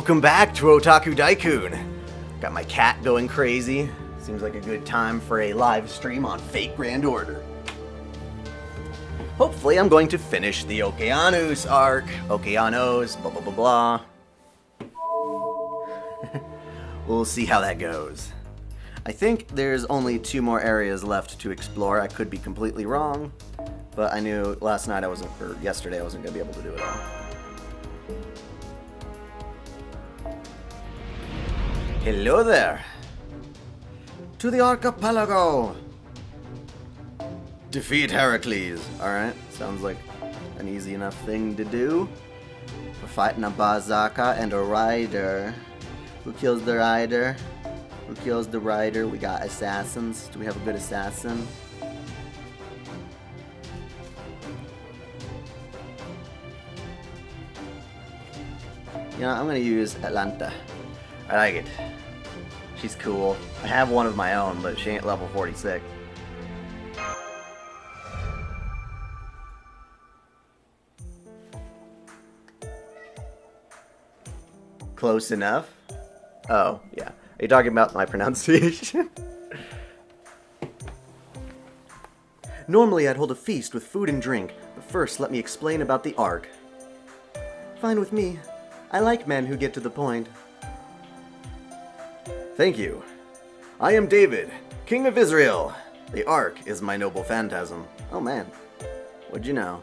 Welcome back to OtakuDaiKun. Got my cat going crazy. Seems like a good time for a live stream on Fate Grand Order. Hopefully I'm going to finish the Okeanos arc. Okeanos, blah blah blah blah. We'll see how that goes. I think there's only 2 more areas left to explore. I could be completely wrong, but I knew last night or yesterday I wasn't going to be able to do it all. Hello there! To the archipelago! Defeat Heracles. Alright, sounds like an easy enough thing to do. We're fighting a Bazaka and a rider. Who kills the rider? Who kills the rider? We got assassins. Do we have a good assassin? You know, I'm gonna use Atlanta. I like it. She's cool. I have one of my own, but she ain't level 46. Close enough? Oh, yeah. Are you talking about my pronunciation? Normally I'd hold a feast with food and drink, but first let me explain about the arc. Fine with me. I like men who get to the point. Thank you. I am David, King of Israel. The Ark is my noble phantasm. Oh man, what'd you know?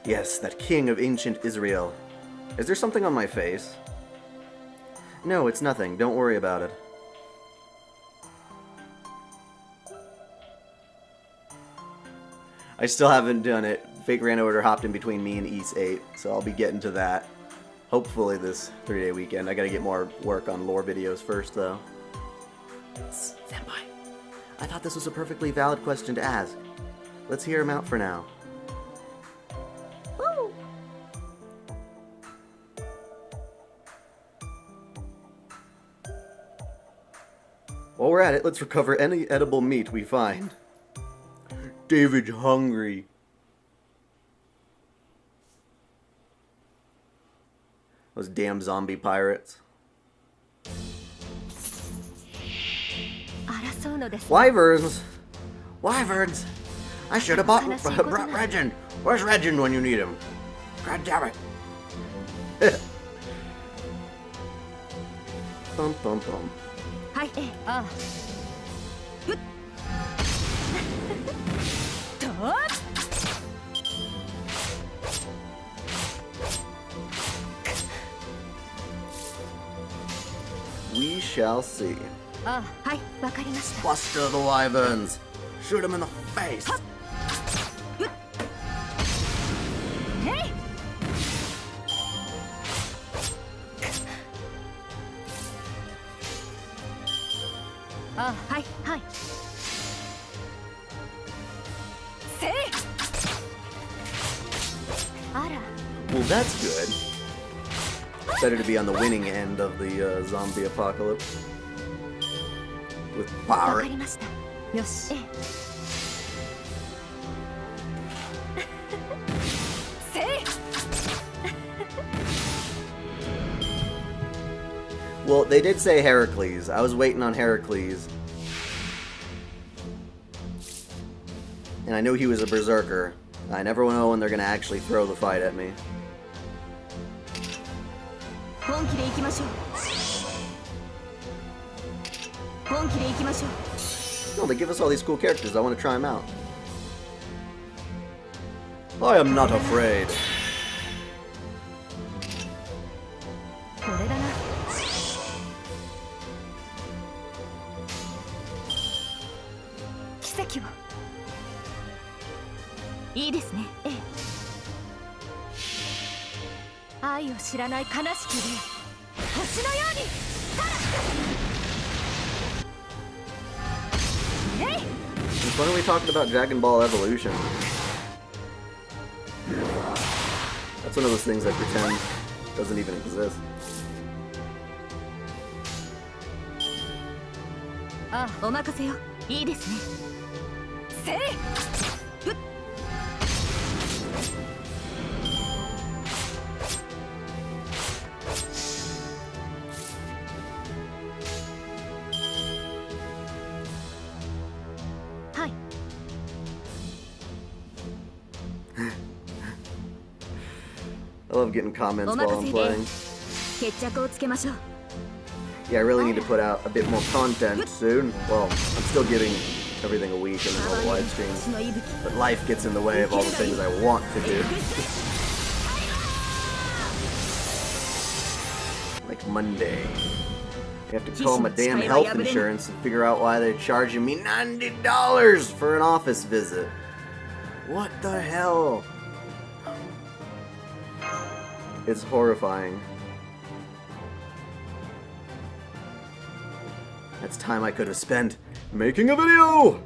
Yes, that King of ancient Israel. Is there something on my face? No, it's nothing. Don't worry about it. I still haven't done it. Fate Grand Order hopped in between me and East 8, so I'll be getting to that. Hopefully this 3-day weekend. I gotta get more work on lore videos first, though. Senpai, I thought this was a perfectly valid question to ask. Let's hear him out for now. Woo! While we're at it, let's recover any edible meat we find. David's hungry. Those damn zombie pirates. Wyverns! Wyverns! I should have brought Regin! Where's Regin when you need him? God damn it! Bum bum bum. We shall see. Buster the wyverns! Shoot him in the face! Well, that's good. Better to be on the winning end of the zombie apocalypse. With pirates. Well, they did say Heracles. I was waiting on Heracles. And I knew he was a berserker. I never know when they're going to actually throw the fight at me. No, they give us all these cool characters. I want to try them out. I am not afraid. When are we talking about Dragon Ball Evolution? That's one of those things I pretend doesn't even exist. love getting comments while I'm playing. Yeah, I really need to put out a bit more content soon. Well, I'm still giving everything a week and then all the live streams, but life gets in the way of all the things I want to do. Like Monday. You have to call my damn health insurance and figure out why they're charging me $90 for an office visit. What the hell? It's horrifying. That's time I could have spent making a video!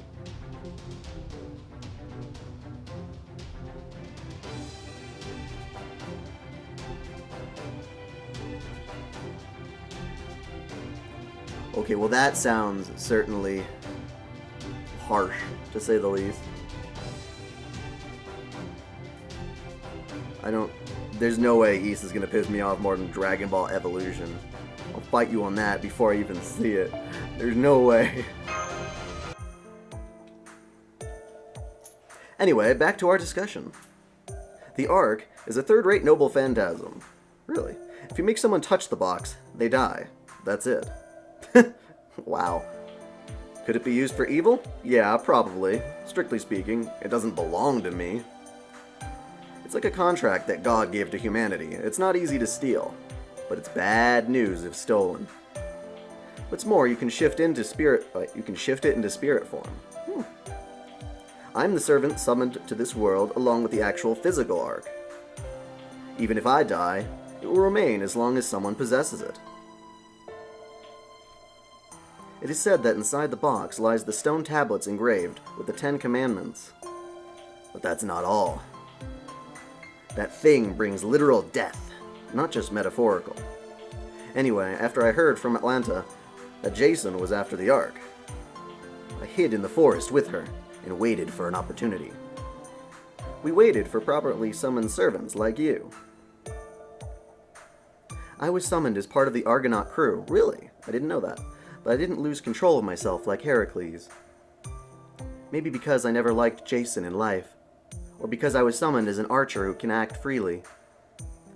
Okay, well that sounds certainly harsh, to say the least. There's no way East is gonna piss me off more than Dragon Ball Evolution. I'll fight you on that before I even see it. There's no way. Anyway, back to our discussion. The Ark is a third-rate noble phantasm. Really. If you make someone touch the box, they die. That's it. Wow. Could it be used for evil? Yeah, probably. Strictly speaking, it doesn't belong to me. It's like a contract that God gave to humanity. It's not easy to steal, but it's bad news if stolen. What's more, you can shift it into spirit form. I'm the servant summoned to this world along with the actual physical Ark. Even if I die, it will remain as long as someone possesses it. It is said that inside the box lies the stone tablets engraved with the 10 Commandments. But that's not all. That thing brings literal death, not just metaphorical. Anyway, after I heard from Atlanta that Jason was after the Ark, I hid in the forest with her and waited for an opportunity. We waited for properly summoned servants like you. I was summoned as part of the Argonaut crew. Really? I didn't know that. But I didn't lose control of myself like Heracles. Maybe because I never liked Jason in life. Or because I was summoned as an archer who can act freely.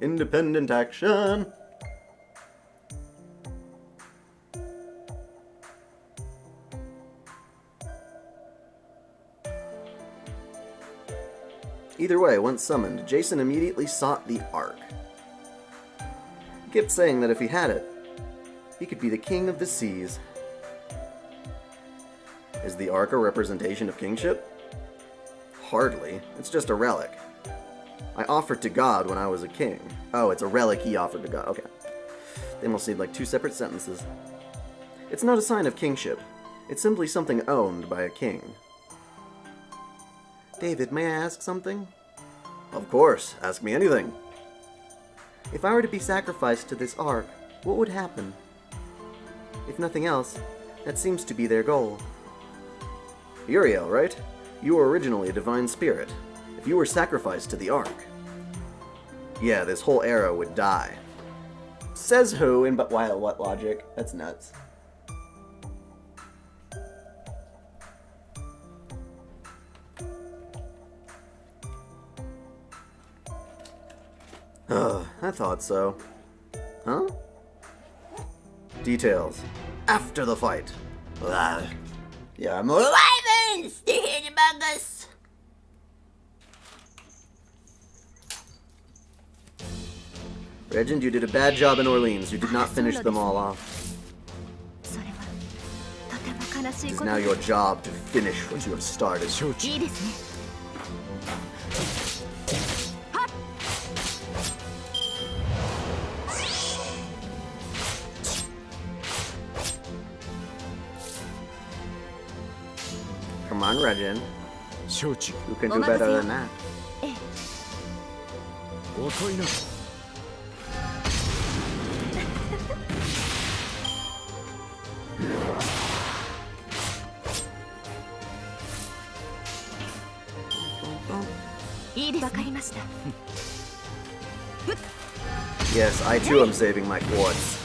Independent action! Either way, once summoned, Jason immediately sought the Ark. He kept saying that if he had it, he could be the king of the seas. Is the Ark a representation of kingship? Hardly. It's just a relic. I offered to God when I was a king. Oh, it's a relic he offered to God. Okay. They must need like 2 separate sentences. It's not a sign of kingship. It's simply something owned by a king. David, may I ask something? Of course. Ask me anything. If I were to be sacrificed to this Ark, what would happen? If nothing else, that seems to be their goal. Uriel, right? You were originally a divine spirit. If you were sacrificed to the Ark, yeah, this whole era would die. Says who, and but why? What logic? That's nuts. I thought so. Huh? Details. After the fight. Yeah, I'm alive and sticking among us. Regent, you did a bad job in Orleans. You did not finish them all off. It is now your job to finish what you have started. Come on, Regent. You can do better than that. Yes, I too am saving my quartz.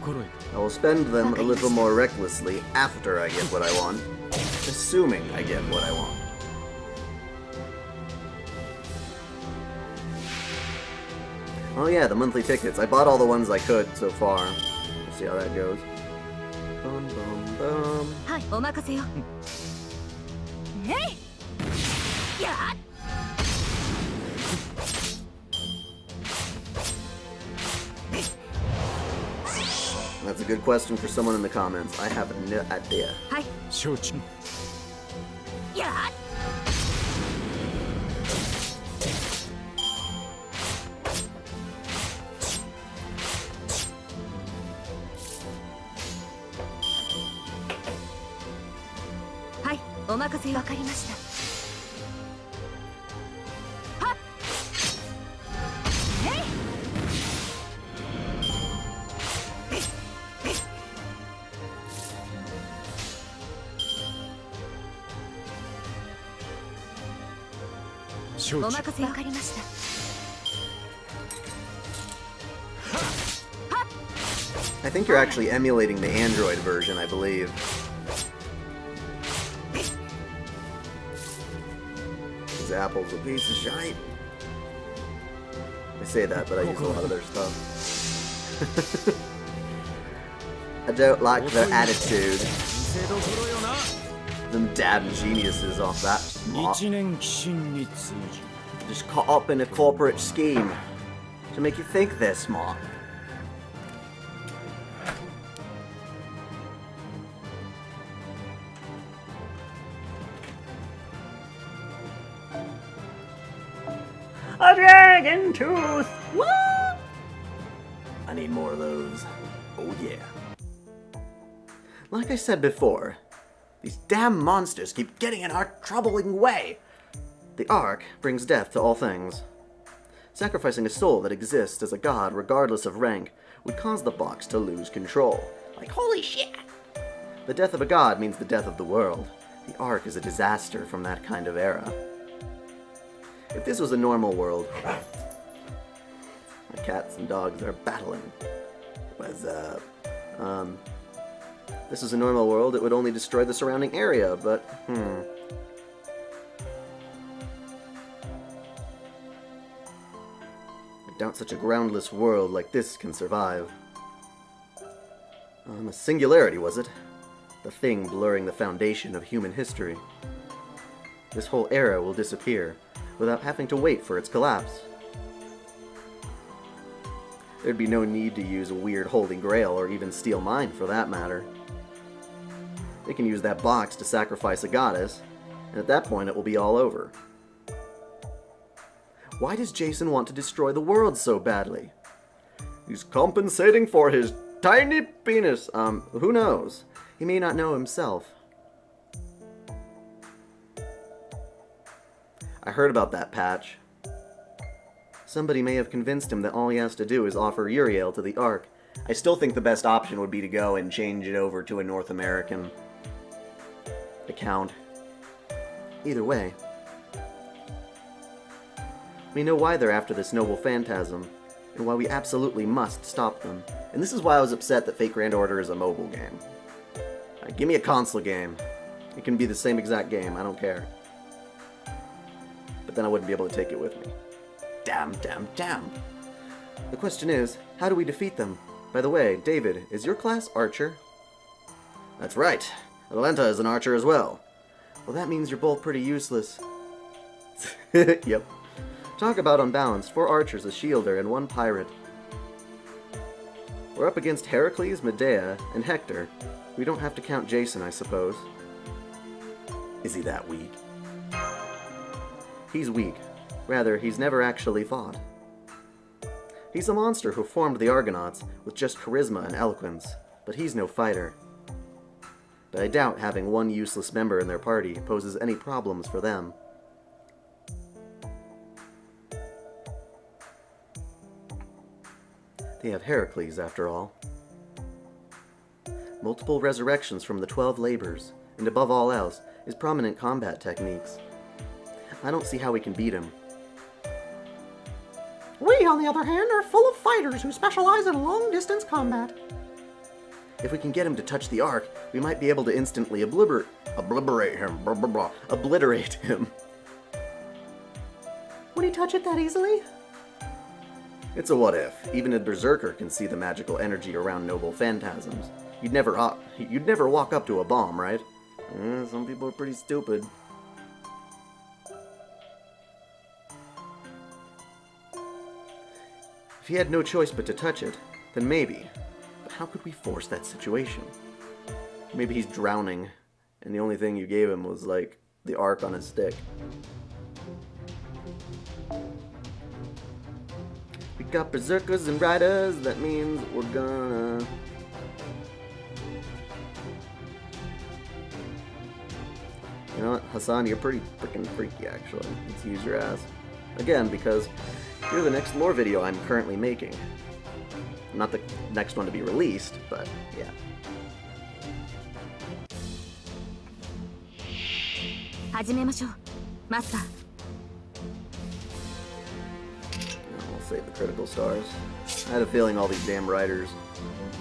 I will spend them a little more recklessly after I get what I want, assuming I get what I want. Oh yeah, the monthly tickets. I bought all the ones I could so far. Let's see how that goes. Bum, bum, bum. That's a good question for someone in the comments. I have no idea. I think you're actually emulating the Android version, I believe. This apple's a piece of shite. I say that, but I use a lot of their stuff. I don't like their attitude. Them damn geniuses off that smart. Just caught up in a corporate scheme to make you think they're smart. A dragon tooth! Woo! I need more of those. Oh yeah. Like I said before, these damn monsters keep getting in our troubling way. The Ark brings death to all things. Sacrificing a soul that exists as a god regardless of rank would cause the box to lose control. Like, holy shit! The death of a god means the death of the world. The Ark is a disaster from that kind of era. If this was a normal world, my cats and dogs are battling. What's up? If this was a normal world, it would only destroy the surrounding area, but, I doubt such a groundless world like this can survive. A singularity, was it? The thing blurring the foundation of human history. This whole era will disappear, without having to wait for its collapse. There'd be no need to use a weird holy grail or even steal mine for that matter. They can use that box to sacrifice a goddess, and at that point it will be all over. Why does Jason want to destroy the world so badly? He's compensating for his tiny penis. Who knows? He may not know himself. I heard about that patch. Somebody may have convinced him that all he has to do is offer Uriel to the Ark. I still think the best option would be to go and change it over to a North American account. Either way, we know why they're after this noble phantasm, and why we absolutely must stop them. And this is why I was upset that Fate Grand Order is a mobile game. Give me a console game. It can be the same exact game, I don't care. But then I wouldn't be able to take it with me. Damn. The question is, how do we defeat them? By the way, David, is your class Archer? That's right. Atlanta is an Archer as well. Well, that means you're both pretty useless. Yep. Talk about unbalanced. 4 Archers, a Shielder, and 1 Pirate. We're up against Heracles, Medea, and Hector. We don't have to count Jason, I suppose. Is he that weak? He's weak. Rather, he's never actually fought. He's a monster who formed the Argonauts with just charisma and eloquence, but he's no fighter. But I doubt having one useless member in their party poses any problems for them. They have Heracles, after all. Multiple resurrections from the 12 labors, and above all else, his prominent combat techniques. I don't see how we can beat him. We, on the other hand, are full of fighters who specialize in long-distance combat. If we can get him to touch the Ark, we might be able to instantly obliterate him. Blah, blah, blah. Obliterate him. Would he touch it that easily? It's a what if. Even a berserker can see the magical energy around noble phantasms. You'd never walk up to a bomb, right? Some people are pretty stupid. If he had no choice but to touch it, then maybe. But how could we force that situation? Maybe he's drowning, and the only thing you gave him was, like, the Ark on his stick. We got berserkers and riders, that means we're gonna... You know what, Hassan, you're pretty freaking freaky, actually. Let's use your ass. Again, because you're the next lore video I'm currently making. Not the next one to be released, but yeah. We'll save the critical stars. I had a feeling all these damn riders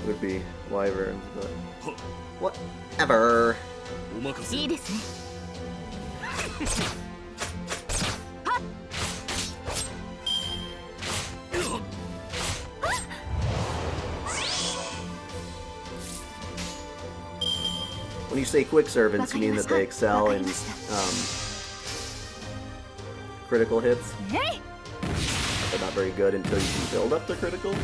would be wyverns, but whatever. When you say quick servants, you mean that they excel in critical hits? They're not very good until you can build up the critical?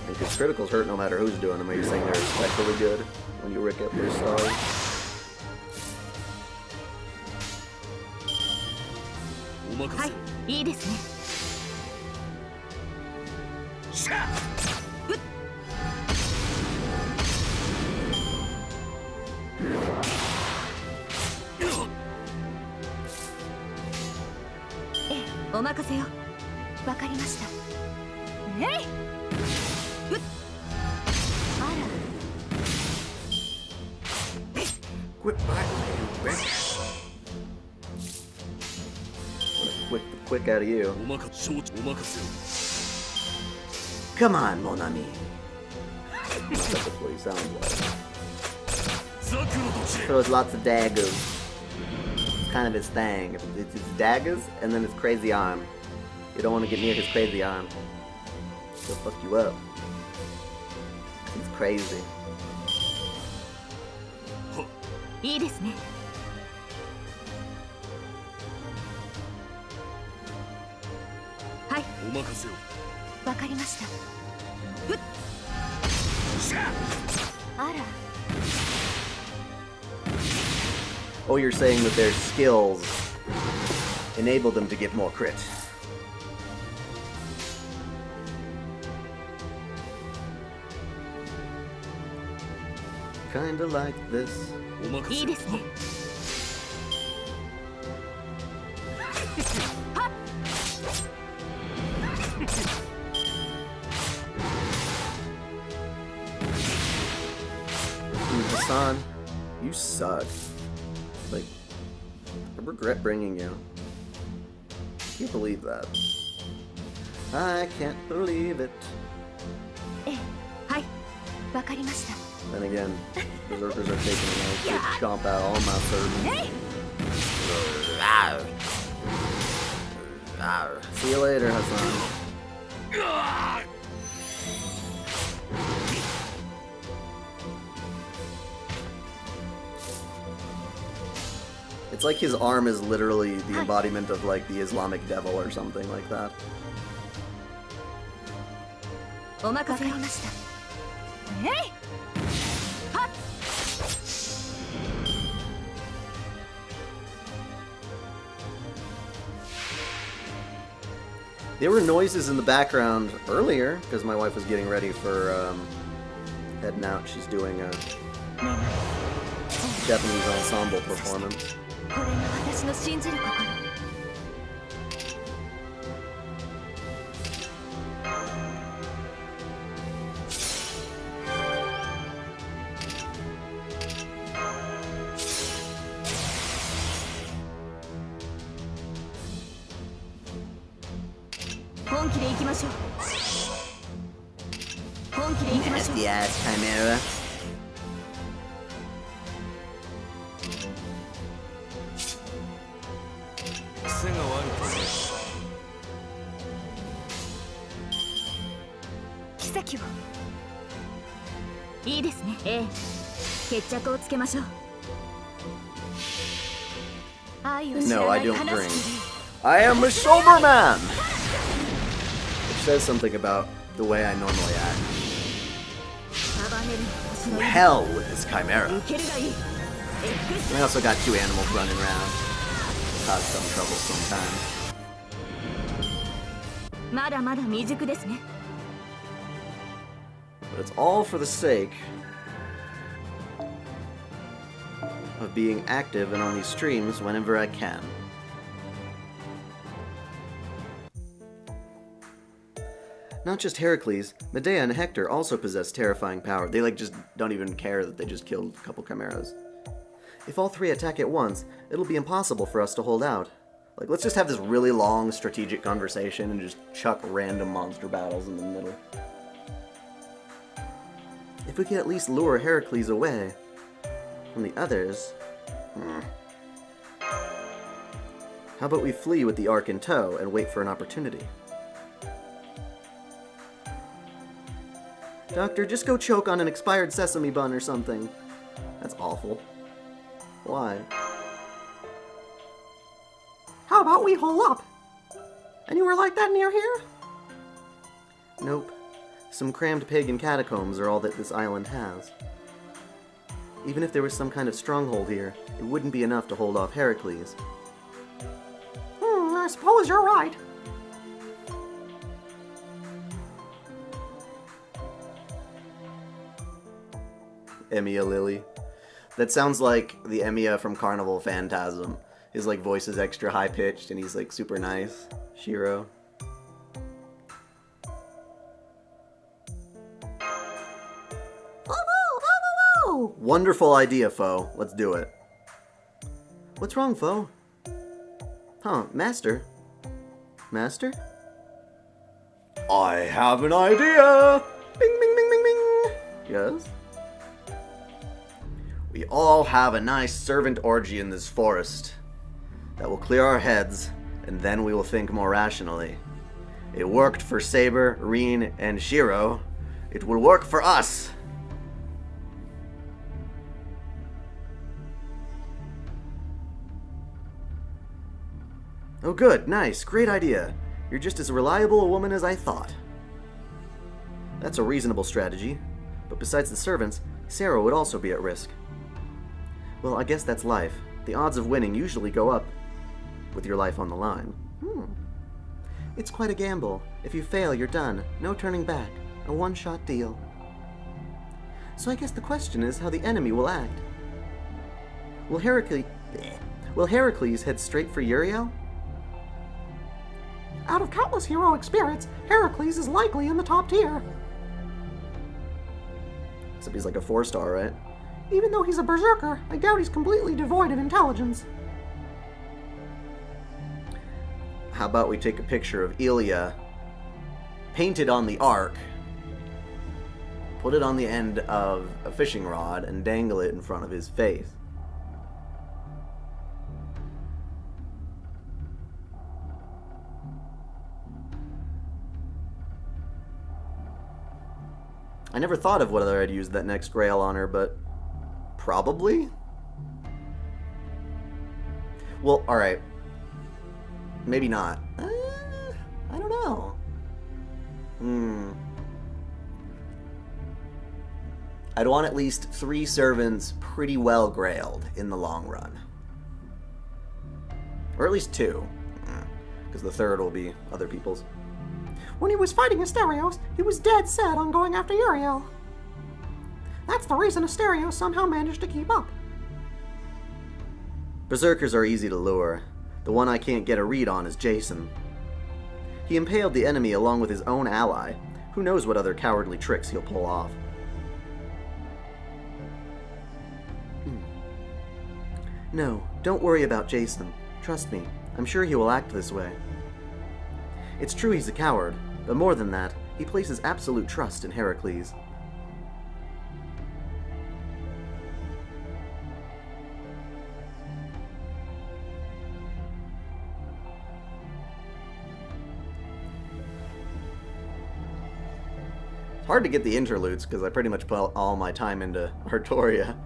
Because criticals hurt no matter who's doing them. Are you saying they're especially good when you rick up their stars? Quit battling, you bitch. I'm gonna quick out of you. Come on, mon ami. That's what he sounds like. Throws lots of daggers. It's kind of his thing. It's his daggers and then his crazy arm. You don't want to get near his crazy arm. He'll fuck you up. He's crazy. Oh, you're saying that their skills enable them to get more crit. Kinda like this. Hassan, you suck. Like, I regret bringing you. I can't believe that. I can't believe it. Then again, berserkers are taking a nice big chomp out all my servants. See you later, Hassan. It's like his arm is literally the embodiment of like the Islamic devil or something like that. There were noises in the background earlier because my wife was getting ready for heading out. She's doing a Japanese ensemble performance. Nasty ass Chimera. No, I don't drink. I am a sober man! Which says something about the way I normally act. To hell with this Chimera. I also got 2 animals running around. Cause some trouble sometimes. But it's all for the sake of being active and on these streams whenever I can. Not just Heracles, Medea and Hector also possess terrifying power. They just don't even care that they just killed a couple chimeras. If all 3 attack at once, it'll be impossible for us to hold out. Let's just have this really long strategic conversation and just chuck random monster battles in the middle. If we could at least lure Heracles away from the others... How about we flee with the Ark in tow and wait for an opportunity? Doctor, just go choke on an expired sesame bun or something. That's awful. Why? How about we hole up? Anywhere like that near here? Nope. Some crammed pagan catacombs are all that this island has. Even if there was some kind of stronghold here, it wouldn't be enough to hold off Heracles. I suppose you're right. Emiya Lily. That sounds like the Emiya from Carnival Phantasm. His voice is extra high pitched and he's super nice. Shiro. Wonderful idea, Foe. Let's do it. What's wrong, Foe? Huh, Master? Master? I have an idea! Bing, bing, bing, bing, bing! Yes? We all have a nice servant orgy in this forest. That will clear our heads, and then we will think more rationally. It worked for Saber, Rin, and Shiro. It will work for us! Oh good, nice, great idea. You're just as reliable a woman as I thought. That's a reasonable strategy, but besides the servants, Sarah would also be at risk. Well, I guess that's life. The odds of winning usually go up with your life on the line. It's quite a gamble. If you fail, you're done. No turning back. A one-shot deal. So I guess the question is how the enemy will act. Will Heracles head straight for Uriel? Out of countless heroic spirits, Heracles is likely in the top tier. Except he's a 4-star, right? Even though he's a berserker, I doubt he's completely devoid of intelligence. How about we take a picture of Ilya, painted on the Ark, put it on the end of a fishing rod, and dangle it in front of his face? I never thought of whether I'd use that next grail on her, but probably? Well, alright. Maybe not. I don't know. I'd want at least 3 servants pretty well grailed in the long run. Or at least 2. Because the third will be other people's. When he was fighting Asterios, he was dead set on going after Uriel. That's the reason Asterios somehow managed to keep up. Berserkers are easy to lure. The one I can't get a read on is Jason. He impaled the enemy along with his own ally. Who knows what other cowardly tricks he'll pull off. No, don't worry about Jason. Trust me, I'm sure he will act this way. It's true he's a coward, but more than that, he places absolute trust in Heracles. Hard to get the interludes, because I pretty much put all my time into Artoria.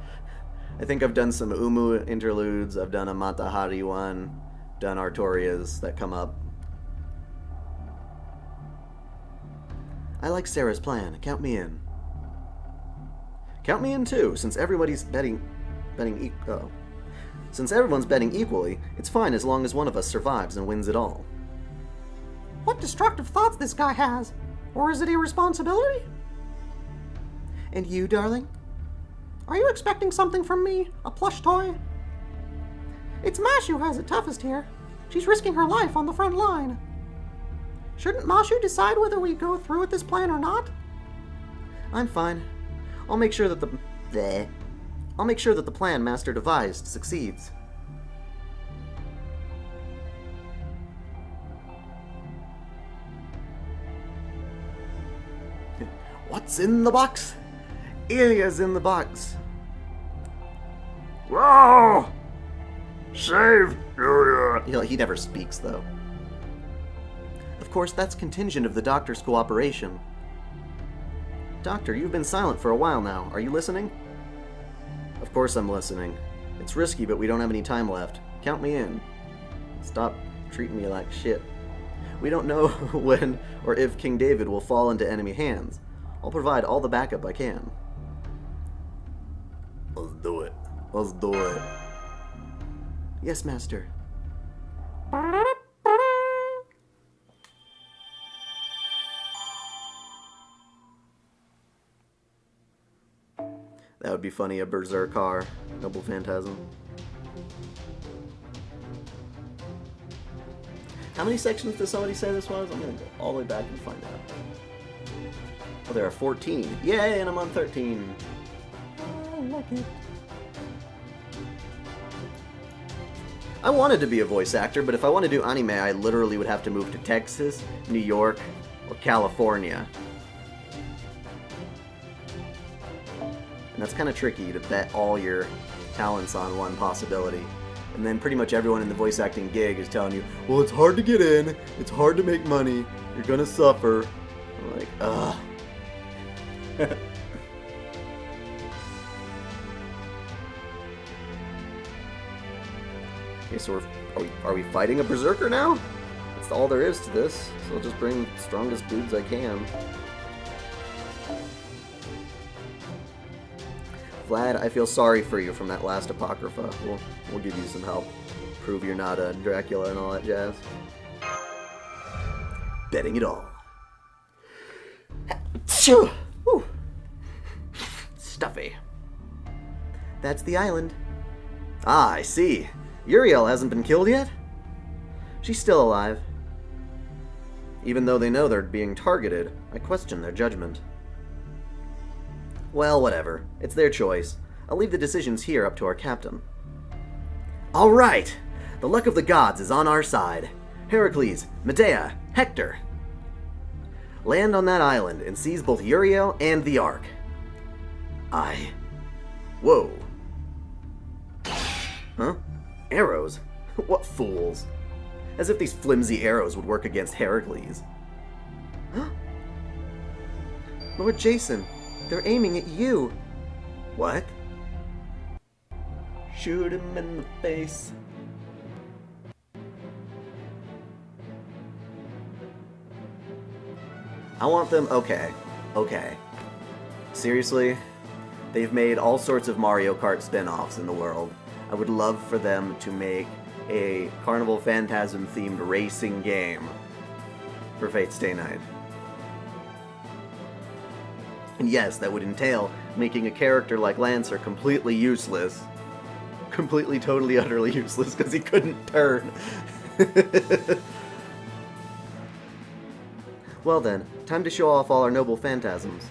I think I've done some Umu interludes, I've done a Matahari one, done Artorias that come up. I like Sarah's plan. Count me in. Count me in too, since everybody's Since everyone's betting equally, it's fine as long as one of us survives and wins it all. What destructive thoughts this guy has! Or is it irresponsibility? And you, darling? Are you expecting something from me? A plush toy? It's Mash who has it toughest here. She's risking her life on the front line. Shouldn't Mashu decide whether we go through with this plan or not? I'm fine. I'll make sure that the plan Master devised succeeds. What's in the box? Ilya's in the box. Whoa! Save Ilya! He never speaks, though. Of course, that's contingent of the Doctor's cooperation. Doctor, you've been silent for a while now. Are you listening? Of course I'm listening. It's risky, but we don't have any time left. Count me in. Stop treating me like shit. We don't know when or if King David will fall into enemy hands. I'll provide all the backup I can. Let's do it. Let's do it. Yes, Master. That would be funny, a Berserkar, Noble Phantasm. How many sections does somebody say this was? I'm gonna go all the way back and find out. Oh, there are 14. Yay, and I'm on 13. I like it. I wanted to be a voice actor, but if I want to do anime, I literally would have to move to Texas, New York, or California. And that's kind of tricky to bet all your talents on one possibility. And then pretty much everyone in the voice acting gig is telling you, well, it's hard to get in, it's hard to make money, you're gonna suffer. I'm like, ugh. Okay, so are we fighting a berserker now? That's all there is to this. So I'll just bring the strongest dudes I can. Vlad, I feel sorry for you from that last Apocrypha. We'll give you some help. Prove you're not a Dracula and all that jazz. Betting it all. Whew. Stuffy. That's the island. Ah, I see. Uriel hasn't been killed yet? She's still alive. Even though they know they're being targeted, I question their judgment. Well, whatever. It's their choice. I'll leave the decisions here up to our captain. All right! The luck of the gods is on our side. Heracles, Medea, Hector. Land on that island and seize both Uriel and the Ark. Whoa. Huh? Arrows? What fools. As if these flimsy arrows would work against Heracles. Lord Jason, they're aiming at you. What? Shoot him in the face. I want them... Okay. Seriously? They've made all sorts of Mario Kart spin-offs in the world. I would love for them to make a Carnival Phantasm themed racing game for Fate Stay Night. And yes, that would entail making a character like Lancer completely useless. Completely, totally, utterly useless because he couldn't turn. Well then, time to show off all our noble phantasms.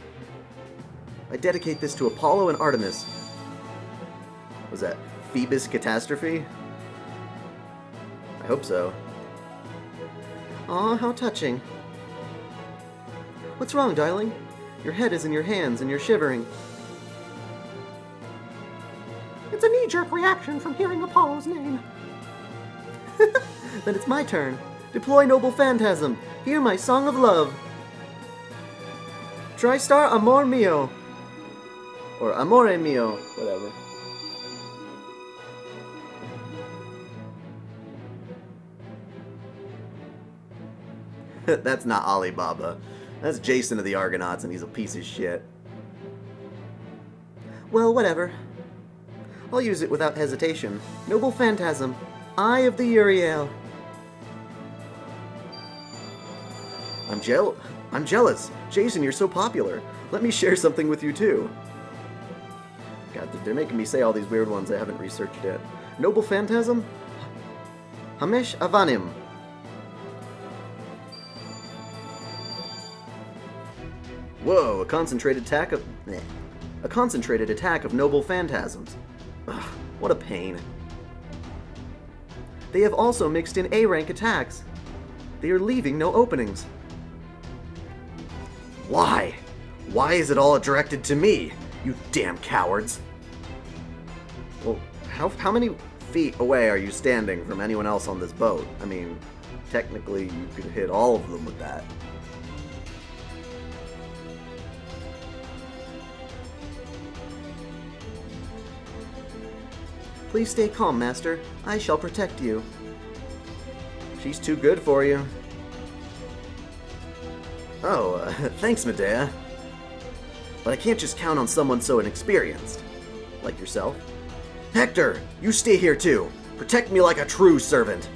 I dedicate this to Apollo and Artemis. Was that Phoebus Catastrophe? I hope so. Aw, how touching. What's wrong, darling? Your head is in your hands and you're shivering. It's a knee-jerk reaction from hearing Apollo's name. Then it's my turn. Deploy Noble Phantasm. Hear my song of love. TriStar Amor Mio. Or Amore Mio, whatever. That's not Alibaba. That's Jason of the Argonauts, and he's a piece of shit. Well, whatever. I'll use it without hesitation. Noble Phantasm, Eye of the Uriel. I'm jealous. Jason, you're so popular. Let me share something with you, too. God, they're making me say all these weird ones I haven't researched yet. Noble Phantasm? Hamesh Avanim. Whoa, a concentrated attack of noble phantasms. Ugh, what a pain. They have also mixed in A-rank attacks. They are leaving no openings. Why? Why is it all directed to me, you damn cowards? Well, how many feet away are you standing from anyone else on this boat? I mean, technically you could hit all of them with that. Please stay calm, Master. I shall protect you. She's too good for you. Oh, thanks, Medea. But I can't just count on someone so inexperienced. Like yourself. Hector, you stay here too. Protect me like a true servant.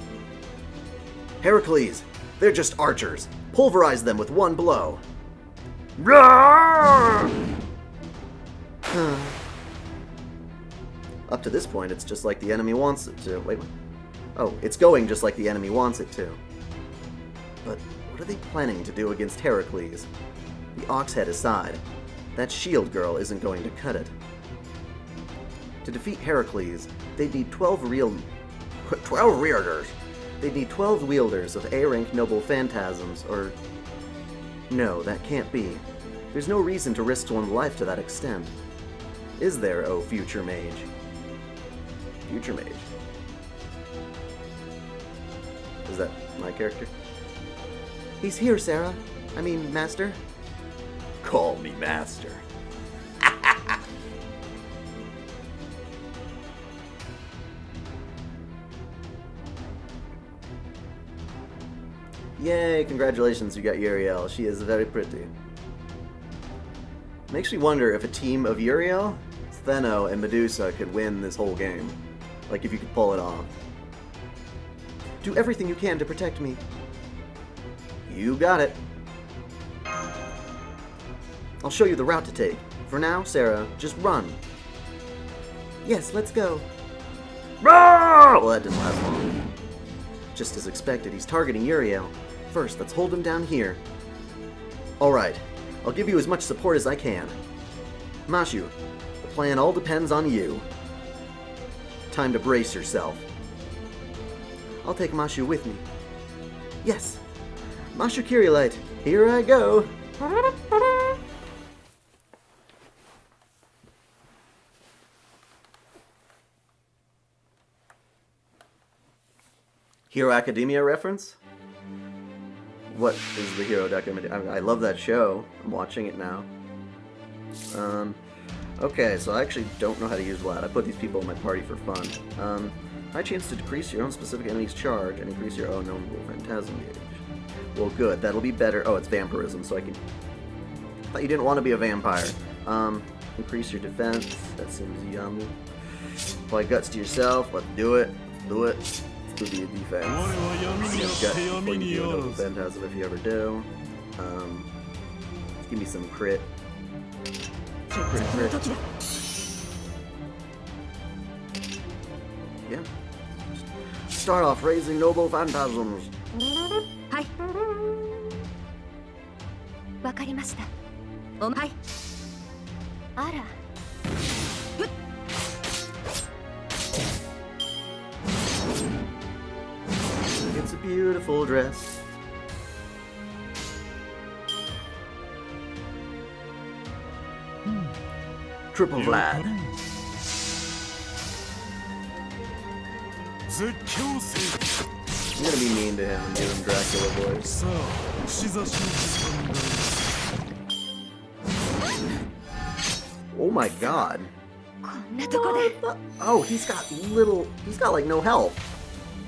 Heracles, they're just archers. Pulverize them with one blow. Up to this point, it's just like the enemy wants it to. Wait, what? Oh, it's going just like the enemy wants it to. But what are they planning to do against Heracles? The ox head aside, that shield girl isn't going to cut it. To defeat Heracles, they'd need 12 wielders. They'd need 12 wielders of A-rank noble phantasms, or... No, that can't be. There's no reason to risk one's life to that extent. Is there, oh future mage? Future mage. Is that my character? He's here, Sarah. I mean, Master. Call me Master. Yay, congratulations, you got Uriel. She is very pretty. Makes me wonder if a team of Uriel, Stheno, and Medusa could win this whole game. Like, if you could pull it off. Do everything you can to protect me. You got it. I'll show you the route to take. For now, Sarah, just run. Yes, let's go. Well, that didn't last long. Just as expected, he's targeting Uriel. First, let's hold him down here. Alright, I'll give you as much support as I can. Mashu, the plan all depends on you. Time to brace yourself. I'll take Mashu with me. Yes. Mashu Kirilite, here I go. Hero Academia reference? What is the Hero Academia? I love that show. I'm watching it now. Okay, so I actually don't know how to use LAD. I put these people in my party for fun. High chance to decrease your own specific enemy's charge and increase your own noble phantasm gauge. Well, good. That'll be better. Oh, it's vampirism, so I can... I thought you didn't want to be a vampire. Increase your defense. That seems yummy. Apply guts to yourself. Let's do it. Do it. To be a defense. Guts before you do a noble phantasm if you ever do. Give me some crit. Crit. Yeah. Start off raising noble phantasms. はい。わかりました。はい。あら。 It's a beautiful dress. Triple Vlad. I'm gonna be mean to him and give him Dracula voice. my god. こんなとこで Oh, he's got like no health.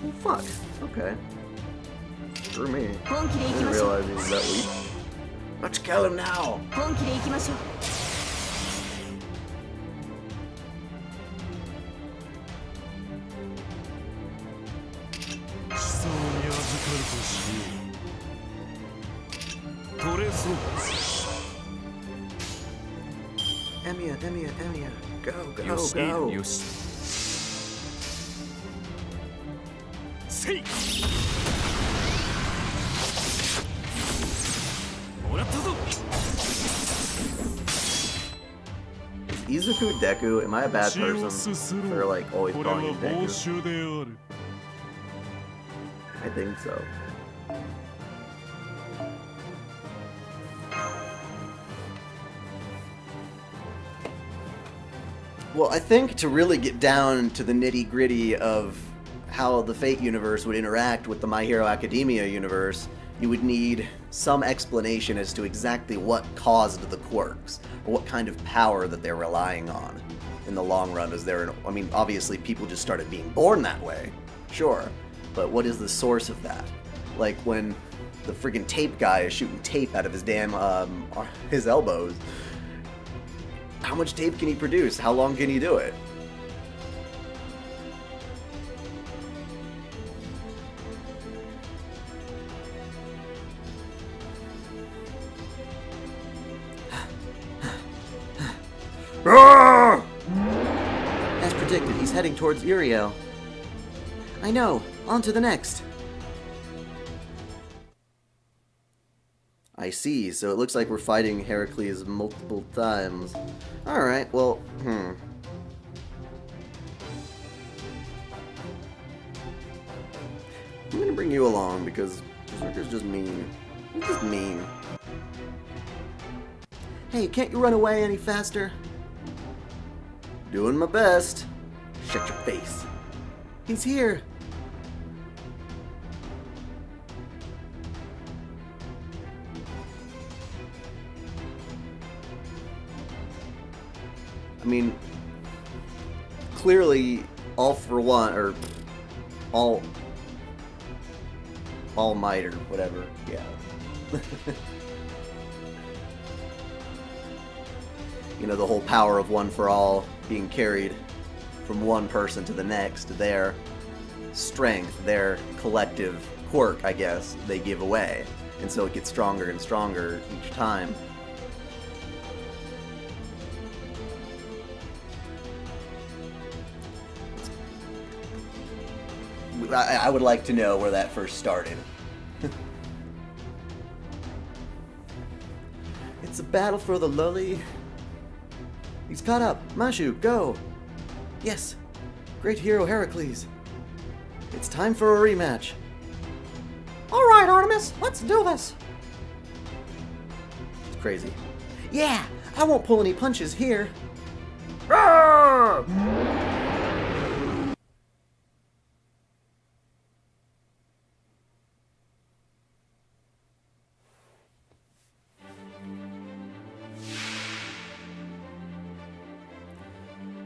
Well, fuck. Okay. Screw me. 本気で I 行き didn't ましょう realize he was that weak. Let's kill him now. 本気で行きましょう Emiya. Go. よしせいもらったぞ Izuku Deku, am I a bad 血を person すすろ for う like always これは calling him 報 Deku? 酬である I think so. Well, I think to really get down to the nitty-gritty of how the Fate universe would interact with the My Hero Academia universe, you would need some explanation as to exactly what caused the quirks, or what kind of power that they're relying on in the long run. I mean, obviously people just started being born that way, sure, but what is the source of that? Like when the friggin' tape guy is shooting tape out of his damn, his elbows. How much tape can he produce? How long can he do it? Ah! As predicted, he's heading towards Uriel. I know. On to the next. I see, so it looks like we're fighting Heracles multiple times. Alright, well, I'm gonna bring you along because Berserker's just mean. He's just mean. Hey, can't you run away any faster? Doing my best. Shut your face. He's here. I mean, clearly, All Might or whatever, yeah. You know, the whole power of One for All being carried from one person to the next, their strength, their collective quirk, I guess, they give away. And so it gets stronger and stronger each time. I would like to know where that first started. It's a battle for the lully. He's caught up. Mashu, go! Yes, great hero Heracles. It's time for a rematch. Alright, Artemis, let's do this. It's crazy. Yeah, I won't pull any punches here. Ah!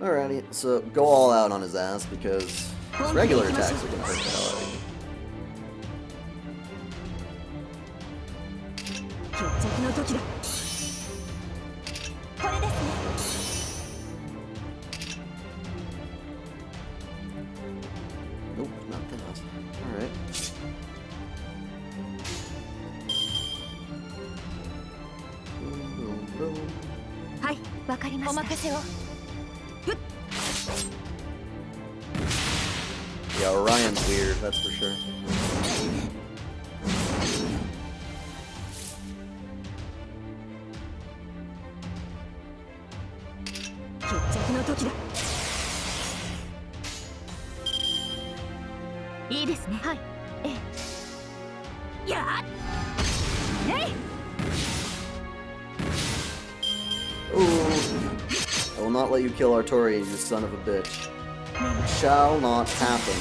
Alrighty, so go all out on his ass because his regular attacks are gonna hurt the hell out of you. 決着の時だこれですね Nope, not that. Alright. Boom, boom, boom. はいわかりましたお任せを Yeah, Orion's weird, that's for sure. 決着の時だいいですねはいええやっえい Ooh. I will not let you kill Artori, you son of a bitch. Shall not happen.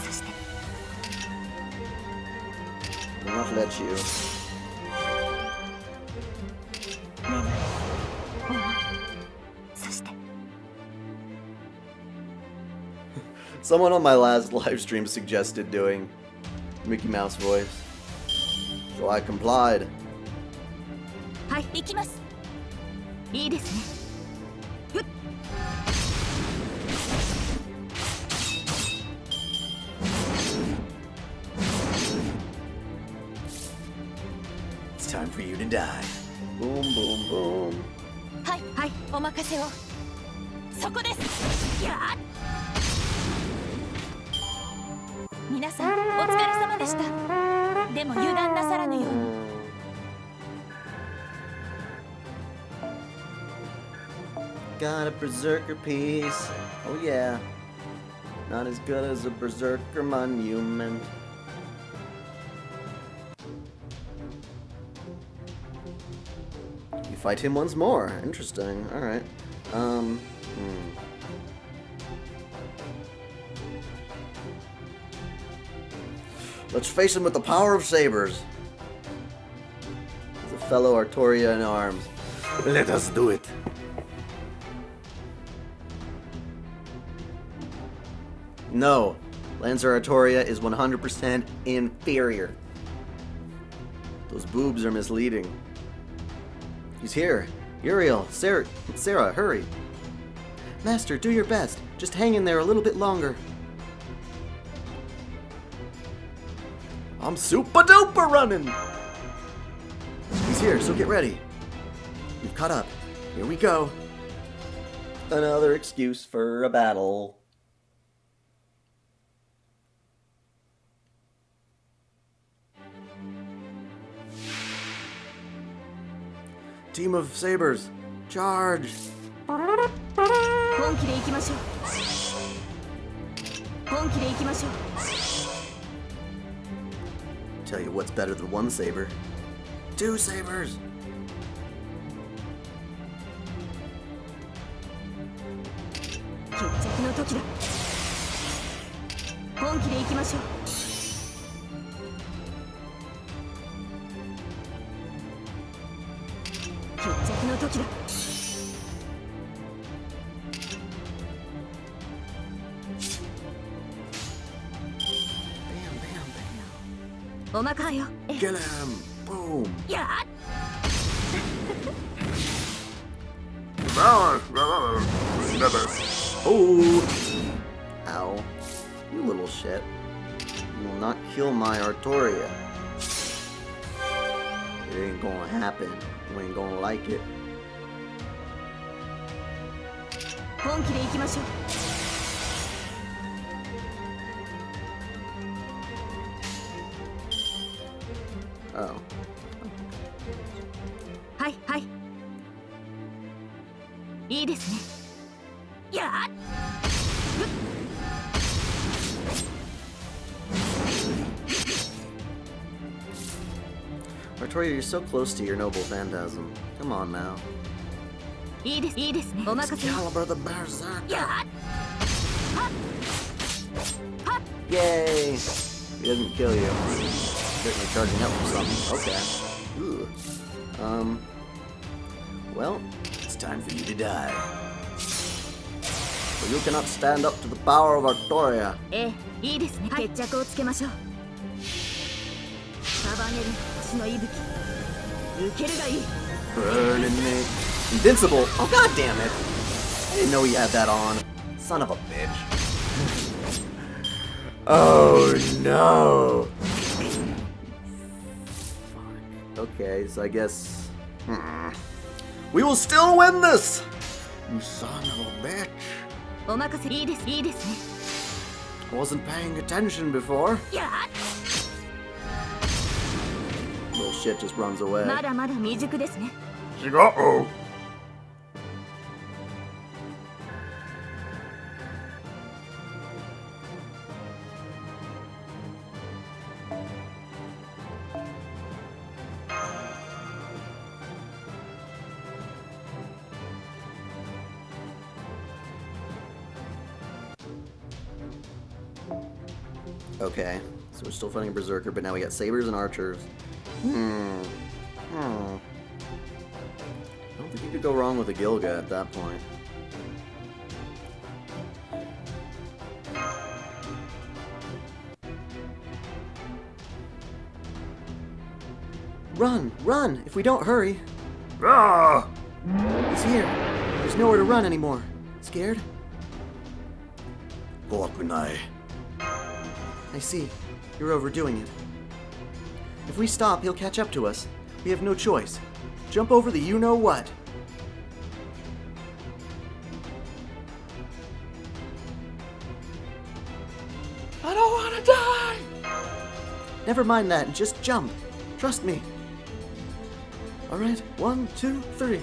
そして I will not let you. 願い思い Someone on my last live stream suggested doing Mickey Mouse voice, so I complied. はい行きます。いいですね。ふっ It's time for you to die. Boom, boom, boom. はいはいお任せを。そこです。やっ皆さんお疲れ様でした。でも油断なさらぬように。 Got a berserker piece. Oh yeah. Not as good as a berserker monument. You fight him once more. Interesting. Alright. Let's face him with the power of sabers. He's a fellow Artoria in arms. Let us do it. No, Lancer Artoria is 100% inferior. Those boobs are misleading. He's here. Uriel, Sarah, hurry. Master, do your best. Just hang in there a little bit longer. I'm super duper running. He's here, so get ready. We've caught up. Here we go. Another excuse for a battle. Team of sabers, charge! 本気で行きましょう。本気で行きましょう。 Tell you what's better than one saber. Two sabers! 決着の時だ。本気で行きましょう。 決着の時だ。お任せよ。 Get him! Boom! やっ Oh! Ow. You little shit. You will not kill my Artoria. It ain't gonna happen. You ain't gonna like it. 本気で行きましょう。 Oh. はいはい。いいですね。やっ Artoria, you're so close to your noble phantasm. Come on now. いいですね。お任せ。 Excalibur the Berserker! やっ Yay! He doesn't kill you. Certainly charging up for something. Okay. Ooh. Well, it's time for you to die. For you cannot stand up to the power of Artoria. いいですね。決着をつけましょう。束ねる星の息吹。受けるがいい。 Burning me. Invincible! Oh, god damn it! I didn't know he had that on. Son of a bitch. Oh no! Okay, so I guess... We will still win this! You son of a bitch. お任せ。いいですね。 Wasn't paying attention before. やっ Little shit just runs away. まだまだ未熟ですね。 Uh-oh. Okay, so we're still fighting Berserker, but now we got sabers and archers. I don't think you could go wrong with a Gilga at that point. Run! Run! If we don't hurry. Ah! He's here. There's nowhere to run anymore. Scared? Kowakunai. I see. You're overdoing it. If we stop, he'll catch up to us. We have no choice. Jump over the you-know-what. I don't want to die! Never mind that and just jump. Trust me. Alright, 1, 2, 3.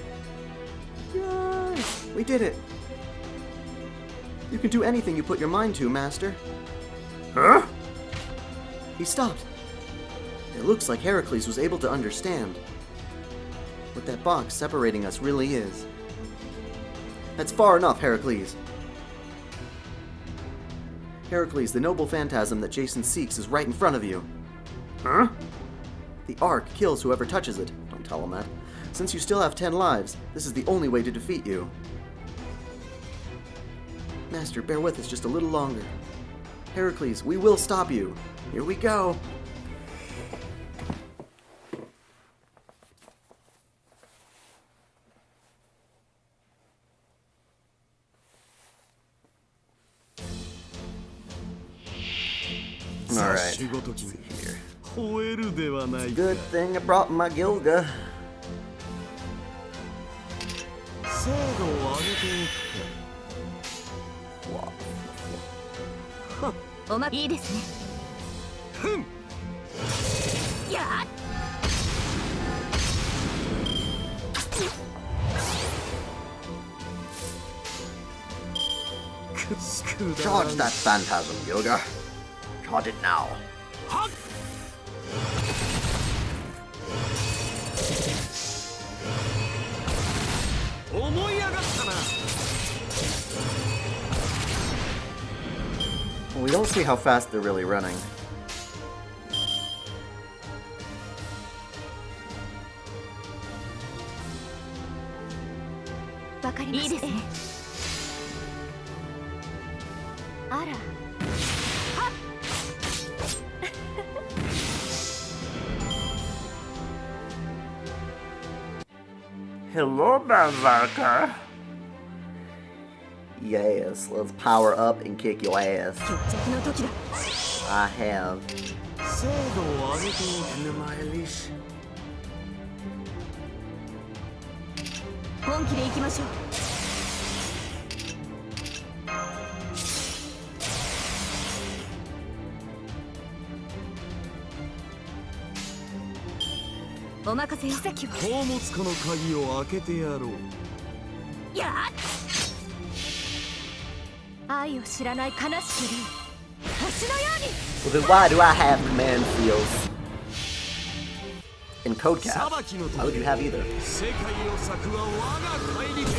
Yay! We did it. You can do anything you put your mind to, Master. Huh? He stopped. It looks like Heracles was able to understand what that box separating us really is. That's far enough, Heracles. Heracles, the noble phantasm that Jason seeks is right in front of you. Huh? The Ark kills whoever touches it. Don't tell him that. Since you still have 10 lives, this is the only way to defeat you. Master, bear with us just a little longer. Heracles, we will stop you. Here we go. Alright. 仕事着 Here. 吠えるではないか Good thing I brought my Gilga. 精度を上げていく Wow. いいですね。ふんやっ Charge that phantasm, Gilga. Charge it now. はっ 思い上がったな Well, we don't see how fast they're really running.いいですね。あら。 Hello, Berserker. Yes, let's power up and kick your ass. 決着の時だ。 I have. 精度を上げていく In my leash. 本気で行きましょう。お任せよ。奇跡を。宝物庫の鍵を開けてやろう やっ愛を知らない悲しき竜星のように Well, then why do I have command fields in Codecast? 裁きの Why would you have either? 世界を裂くは我が帰り剣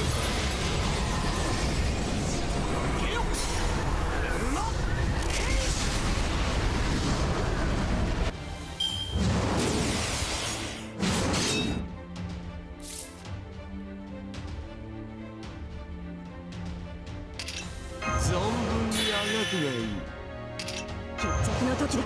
存分にあがくがいい 決着の時だ。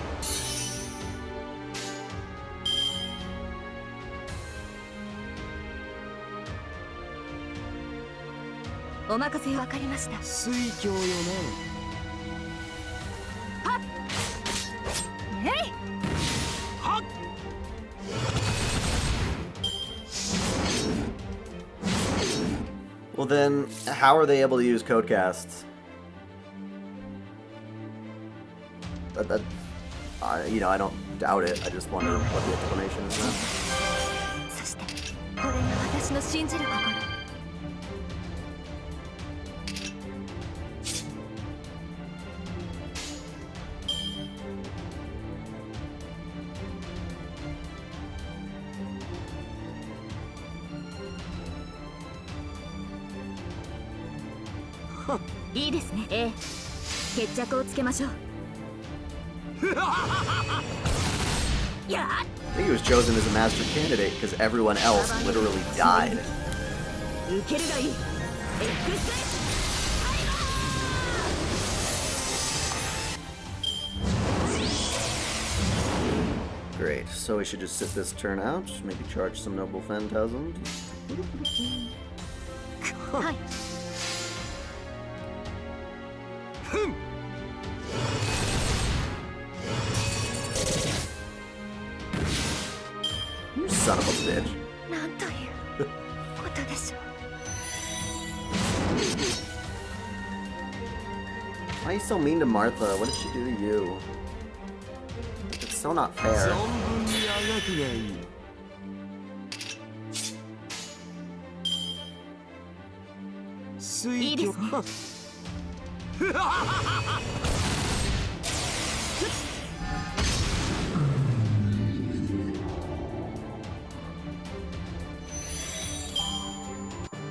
お任せよ。わかりました。水郷よえい。なはっ Well, then, how are they able to use Codecasts? I don't doubt it. I just wonder what the explanation is now. そしてこれが私の信じる心。いいですね。ええ。決着をつけましょう。やっ I think he was chosen as a master candidate because everyone else literally died. 受けるがいい。エクスプレス。 Great. Great, so we should just sit this turn out, maybe charge some noble phantasms. はい You son of a bitch. なんということでしょう Why are you so mean to Martha? What did she do to you? It's so not fair. 存分にあがくがいい。水いいですね。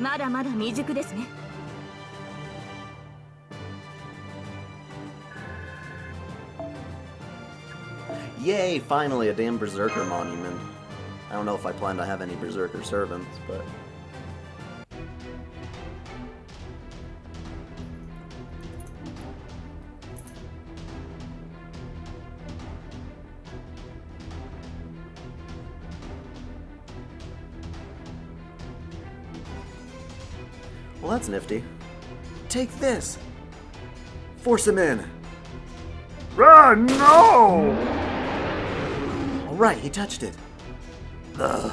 まだまだ未熟ですね Yay, finally a damn Berserker monument. I don't know if I plan to have any Berserker servants, but... Well, that's nifty. Take this! Force him in! No! Alright, he touched it. Ugh.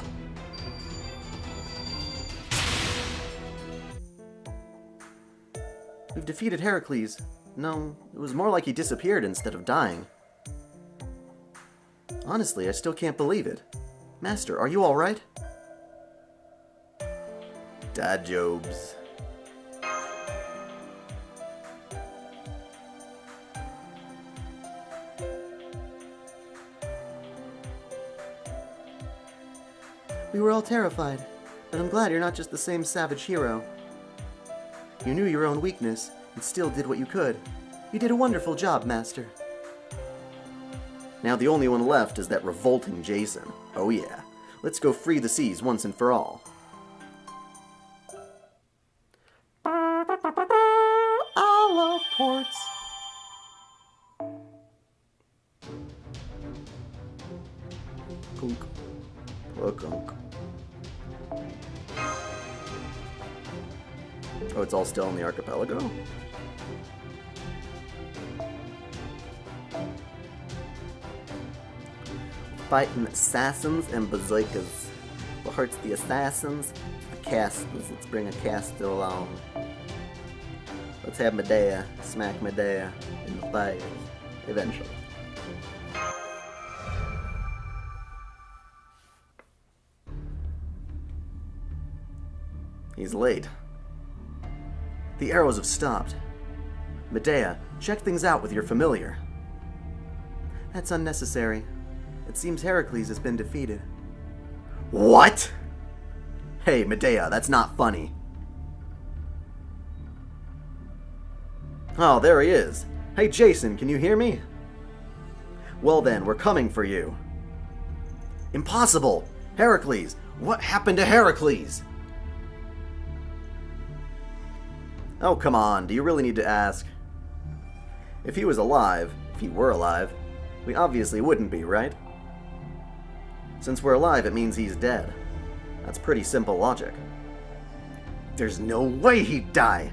We've defeated Heracles. No, it was more like he disappeared instead of dying. Honestly, I still can't believe it. Master, are you alright? Dad Jobs. We were all terrified, but I'm glad you're not just the same savage hero. You knew your own weakness and still did what you could. You did a wonderful job, Master. Now the only one left is that revolting Jason. Oh yeah, let's go free the seas once and for all. I love ports. Kunk. Kunk. Oh, it's all still in the archipelago? Fighting assassins and bazookas. What hurts the assassins? The castles. Let's bring a castle along. Let's have Medea smack Medea in the face. Eventually. He's late. The arrows have stopped. Medea, check things out with your familiar. That's unnecessary. It seems Heracles has been defeated. What? Hey, Medea, that's not funny. Oh, there he is. Hey, Jason, can you hear me? Well then, we're coming for you. Impossible! Heracles! What happened to Heracles? Oh, come on, do you really need to ask? If he was alive, if he were alive, we obviously wouldn't be, right? Since we're alive, it means he's dead. That's pretty simple logic. There's no way he'd die!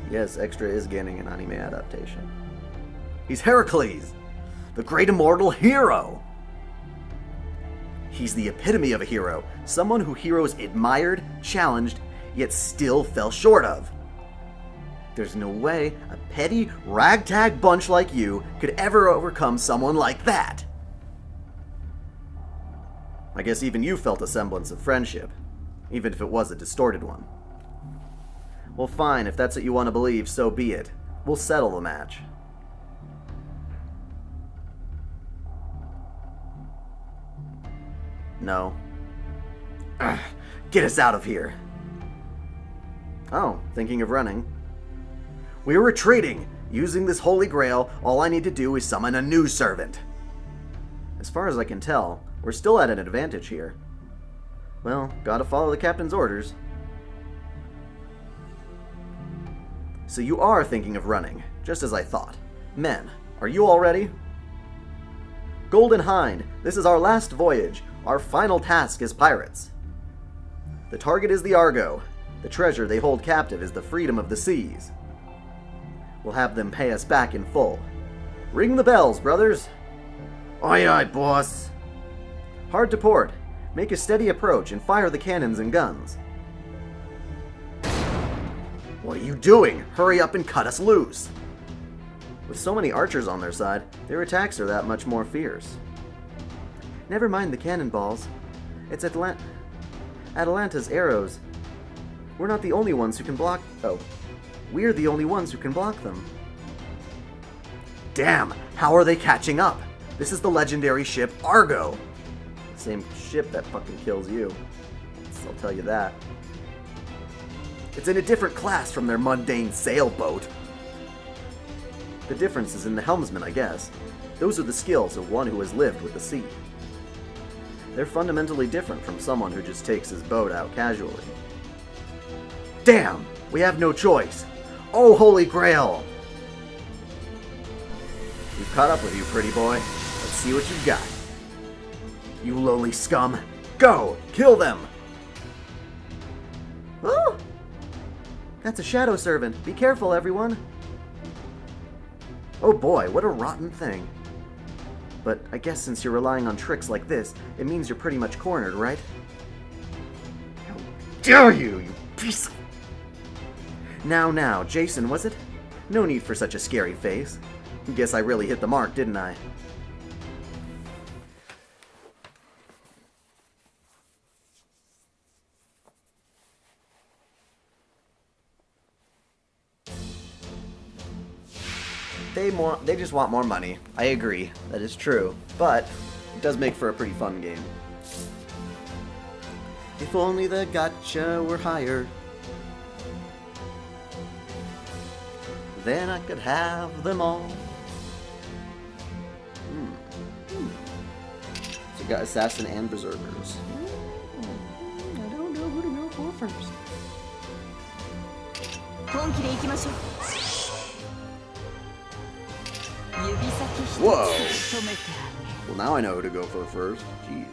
Yes, Extra is getting an anime adaptation. He's Heracles! The great immortal hero! He's the epitome of a hero, someone who heroes admired, challenged, yet still fell short of. There's no way a petty, ragtag bunch like you could ever overcome someone like that. I guess even you felt a semblance of friendship, even if it was a distorted one. Well, fine, if that's what you want to believe, so be it. We'll settle the match. No. Ugh, get us out of here. Oh, thinking of running. We're retreating. Using this holy grail, all I need to do is summon a new servant. As far as I can tell, we're still at an advantage here. Well, gotta follow the captain's orders. So you are thinking of running, just as I thought. Men, Are you all ready? Golden Hind, this is our last voyage. Our final task as pirates. The target is the Argo. The treasure they hold captive is the freedom of the seas. We'll have them pay us back in full. Ring the bells, brothers. Aye aye, boss. Hard to port. Make a steady approach and fire the cannons and guns. What are you doing? Hurry up and cut us loose. With so many archers on their side, their attacks are that much more fierce. Never mind the cannonballs. It's Atalanta's arrows. We're not the only ones who can block... Oh. We're the only ones who can block them. Damn! How are they catching up? This is the legendary ship Argo. Same ship that fucking kills you. I'll tell you that. It's in a different class from their mundane sailboat. The difference is in the helmsman, I guess. Those are the skills of one who has lived with the sea. They're fundamentally different from someone who just takes his boat out casually. Damn! We have no choice! Oh, Holy Grail! We've caught up with you, pretty boy. Let's see what you've got. You lowly scum! Go! Kill them! Oh! That's a shadow servant. Be careful, everyone. Oh boy, what a rotten thing. But I guess since you're relying on tricks like this, it means you're pretty much cornered, right? How dare you, you piece of... Now, Jason, was it? No need for such a scary face. Guess I really hit the mark, didn't I? They just want more money. I agree. That is true. But it does make for a pretty fun game. If only the gacha were higher, then I could have them all. So we got Assassin and Berserkers. I don't know who to go for first. Whoa! Well, now I know who to go for first. Jeez.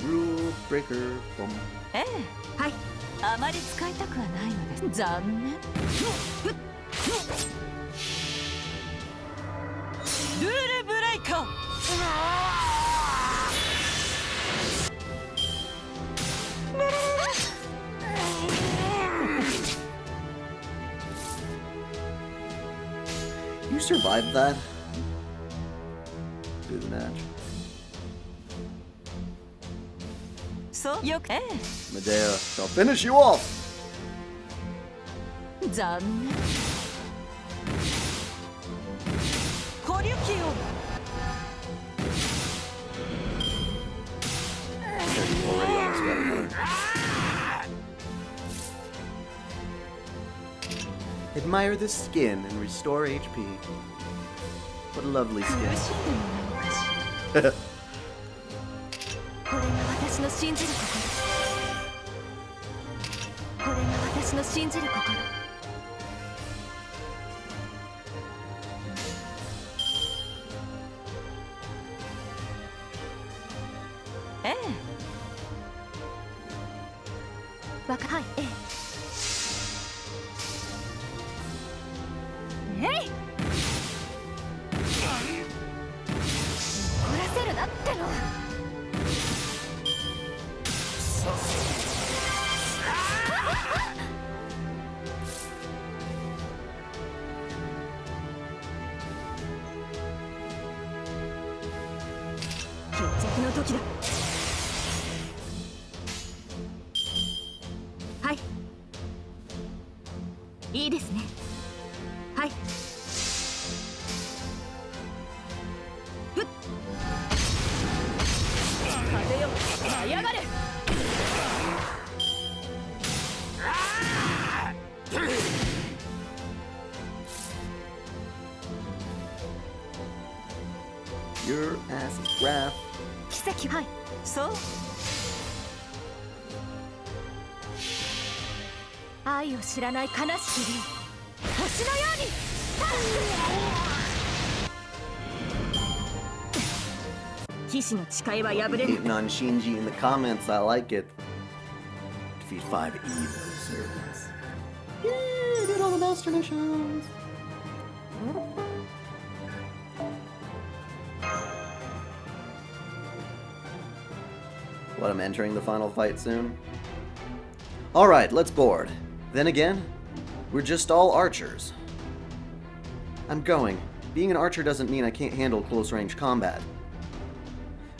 Rule breaker. Boom. はい。あまり使いたくはないのです。残念。ルールブレイカー。You survived that? Do the match. そうよく。Medea, I'll finish you off! 残念。コリュキオ。 Already almost got another. Admire the skin and restore HP. What a lovely 苦しん skin. でもらおうかしら。これが私の信じる心。これが私の信じる心。ええ。はい。ええ。えい。怒らせるなっての。 決着の時だ。はい。いいですね。はい。ふっ。風よ、舞い上がれ。 決 Your ass is wrath. 奇跡はいそう愛を知らない悲しき竜星のように騎士の誓いは破れる Hating on Shinji in the comments, I like it. Defeat 5 evil servants. Yeah, did all the master missions. What, I'm entering the final fight soon? Alright, let's board. Then again, we're just all archers. I'm going. Being an archer doesn't mean I can't handle close-range combat.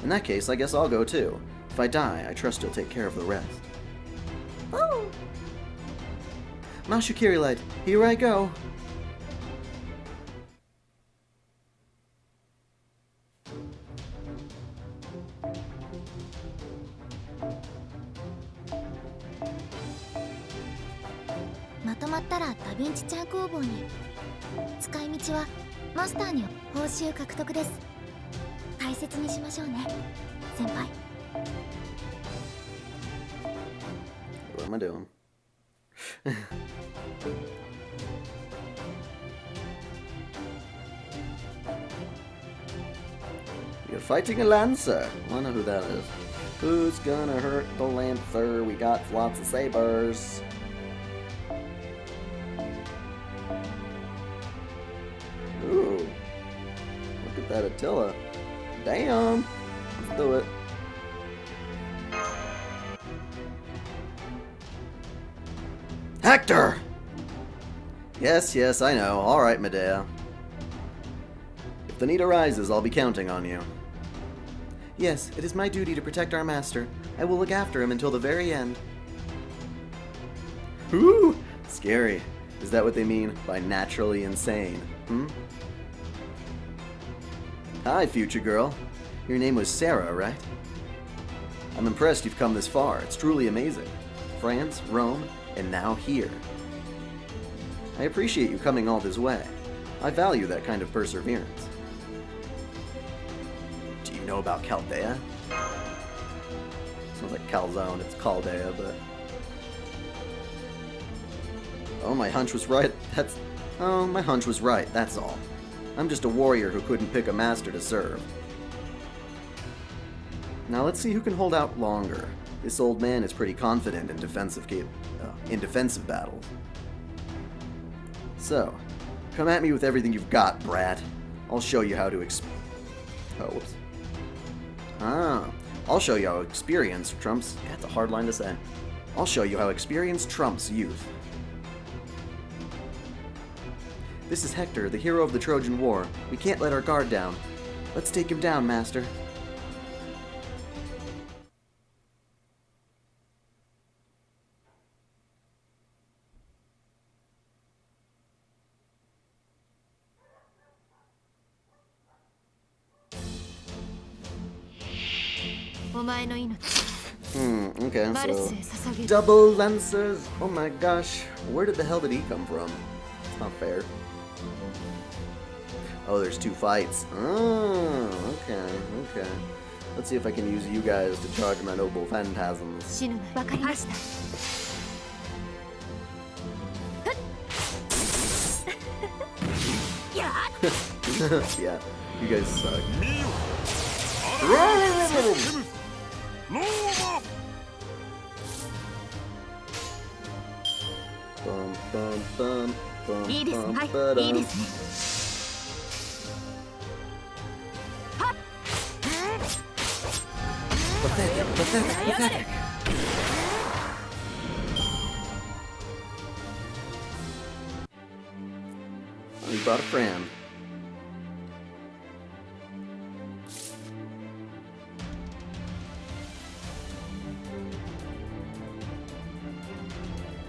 In that case, I guess I'll go too. If I die, I trust you'll take care of the rest. Oh, Mashu Kirilight, here I go. What am I doing? You're fighting a Lancer. I know who that is. Who's gonna hurt the Lancer? We got lots of sabers. Ooh. Look at that Attila. Damn. Let's do it. Hector! Yes, yes, I know. Alright, Medea. If the need arises, I'll be counting on you. Yes, it is my duty to protect our master. I will look after him until the very end. Ooh! Scary. Is that what they mean by naturally insane? Hi, future girl. Your name was Sarah, right? I'm impressed you've come this far. It's truly amazing. France, Rome, and now here. I appreciate you coming all this way. I value that kind of perseverance. Do you know about Chaldea? Sounds like calzone, it's Chaldea, but... Oh, my hunch was right. My hunch was right, that's all. I'm just a warrior who couldn't pick a master to serve. Now let's see who can hold out longer. This old man is pretty confident in defensive battles. So, come at me with everything you've got, brat. I'll show you how to I'll show you how experience trumps... That's a hard line to say. I'll show you how experience trumps youth. This is Hector, the hero of the Trojan War. We can't let our guard down. Let's take him down, master. Okay, so... Double Lancers! Oh my gosh, where did the hell did he come from? It's not fair. Oh, there's 2 fights. Oh, okay. Let's see if I can use you guys to charge my noble phantasms. Yeah, you guys suck. Bum, bum, bum, bum, bum, ba-dum. Pathetic. We brought a friend.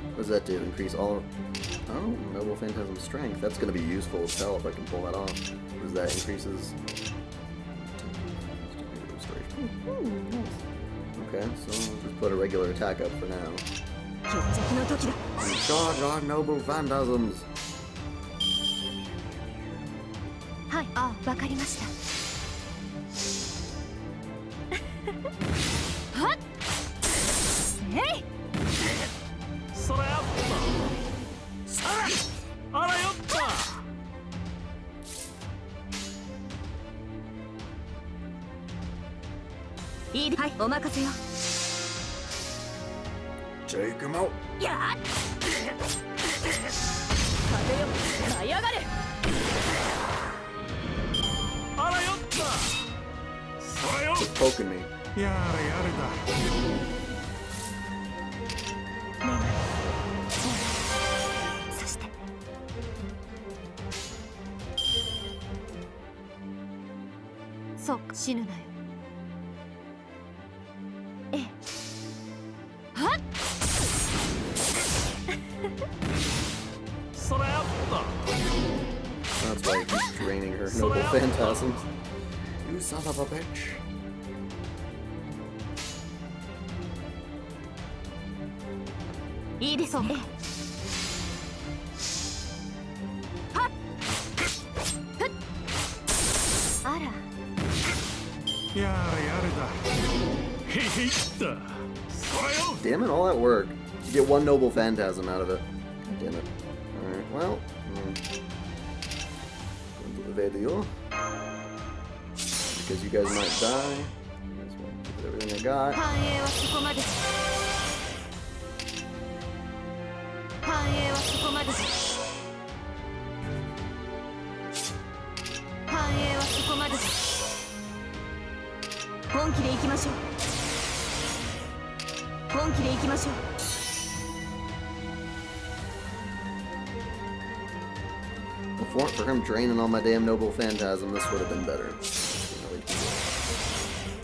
What does that do? Increase all... Oh, Noble Phantasm Strength. That's going to be useful as hell if I can pull that off. What does that increases? Okay, so I'll just put a regular attack up for now. Charge our Noble Phantasms! はっえいそれやったさらあらよったいいではいお任せよ Take him out. やっ風よ舞い上がれあらよったそれよ Poking me. やれやれだそしてそうか死ぬなよええはっそれやった That's why he keeps draining her noble phantasms. You son of a bitch. いいですねはっふっあらやれやれだへいへいったそれよ Damn it, all that work. You get one noble phantasm out of it. Damn it. Alright, well. Going to evade the Yule. Because you guys might die. Just want to give it everything I got. 繁栄はそこまで繁栄はそこまで繁栄はそこまで本気で行きましょう本気で行きましょう If it weren't for him draining all my damn noble phantasm, this would have been better. Really cool.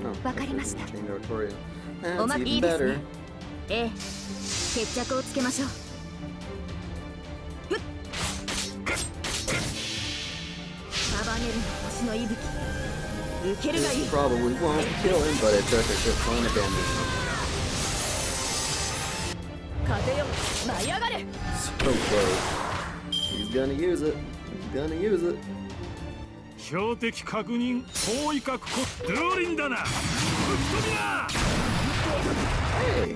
Oh, わかりました Chain Notoria. お That's まい even いです better. ねええ決着をつけましょうふっ束ねるの星の息吹受けるがいい This probably won't kill him, but it took a shit ton of damage. 風よ舞い上がれ So close. He's gonna use it. He's gonna use it. 標的確認包囲確保ルーリンだなぶっ飛びな Hey!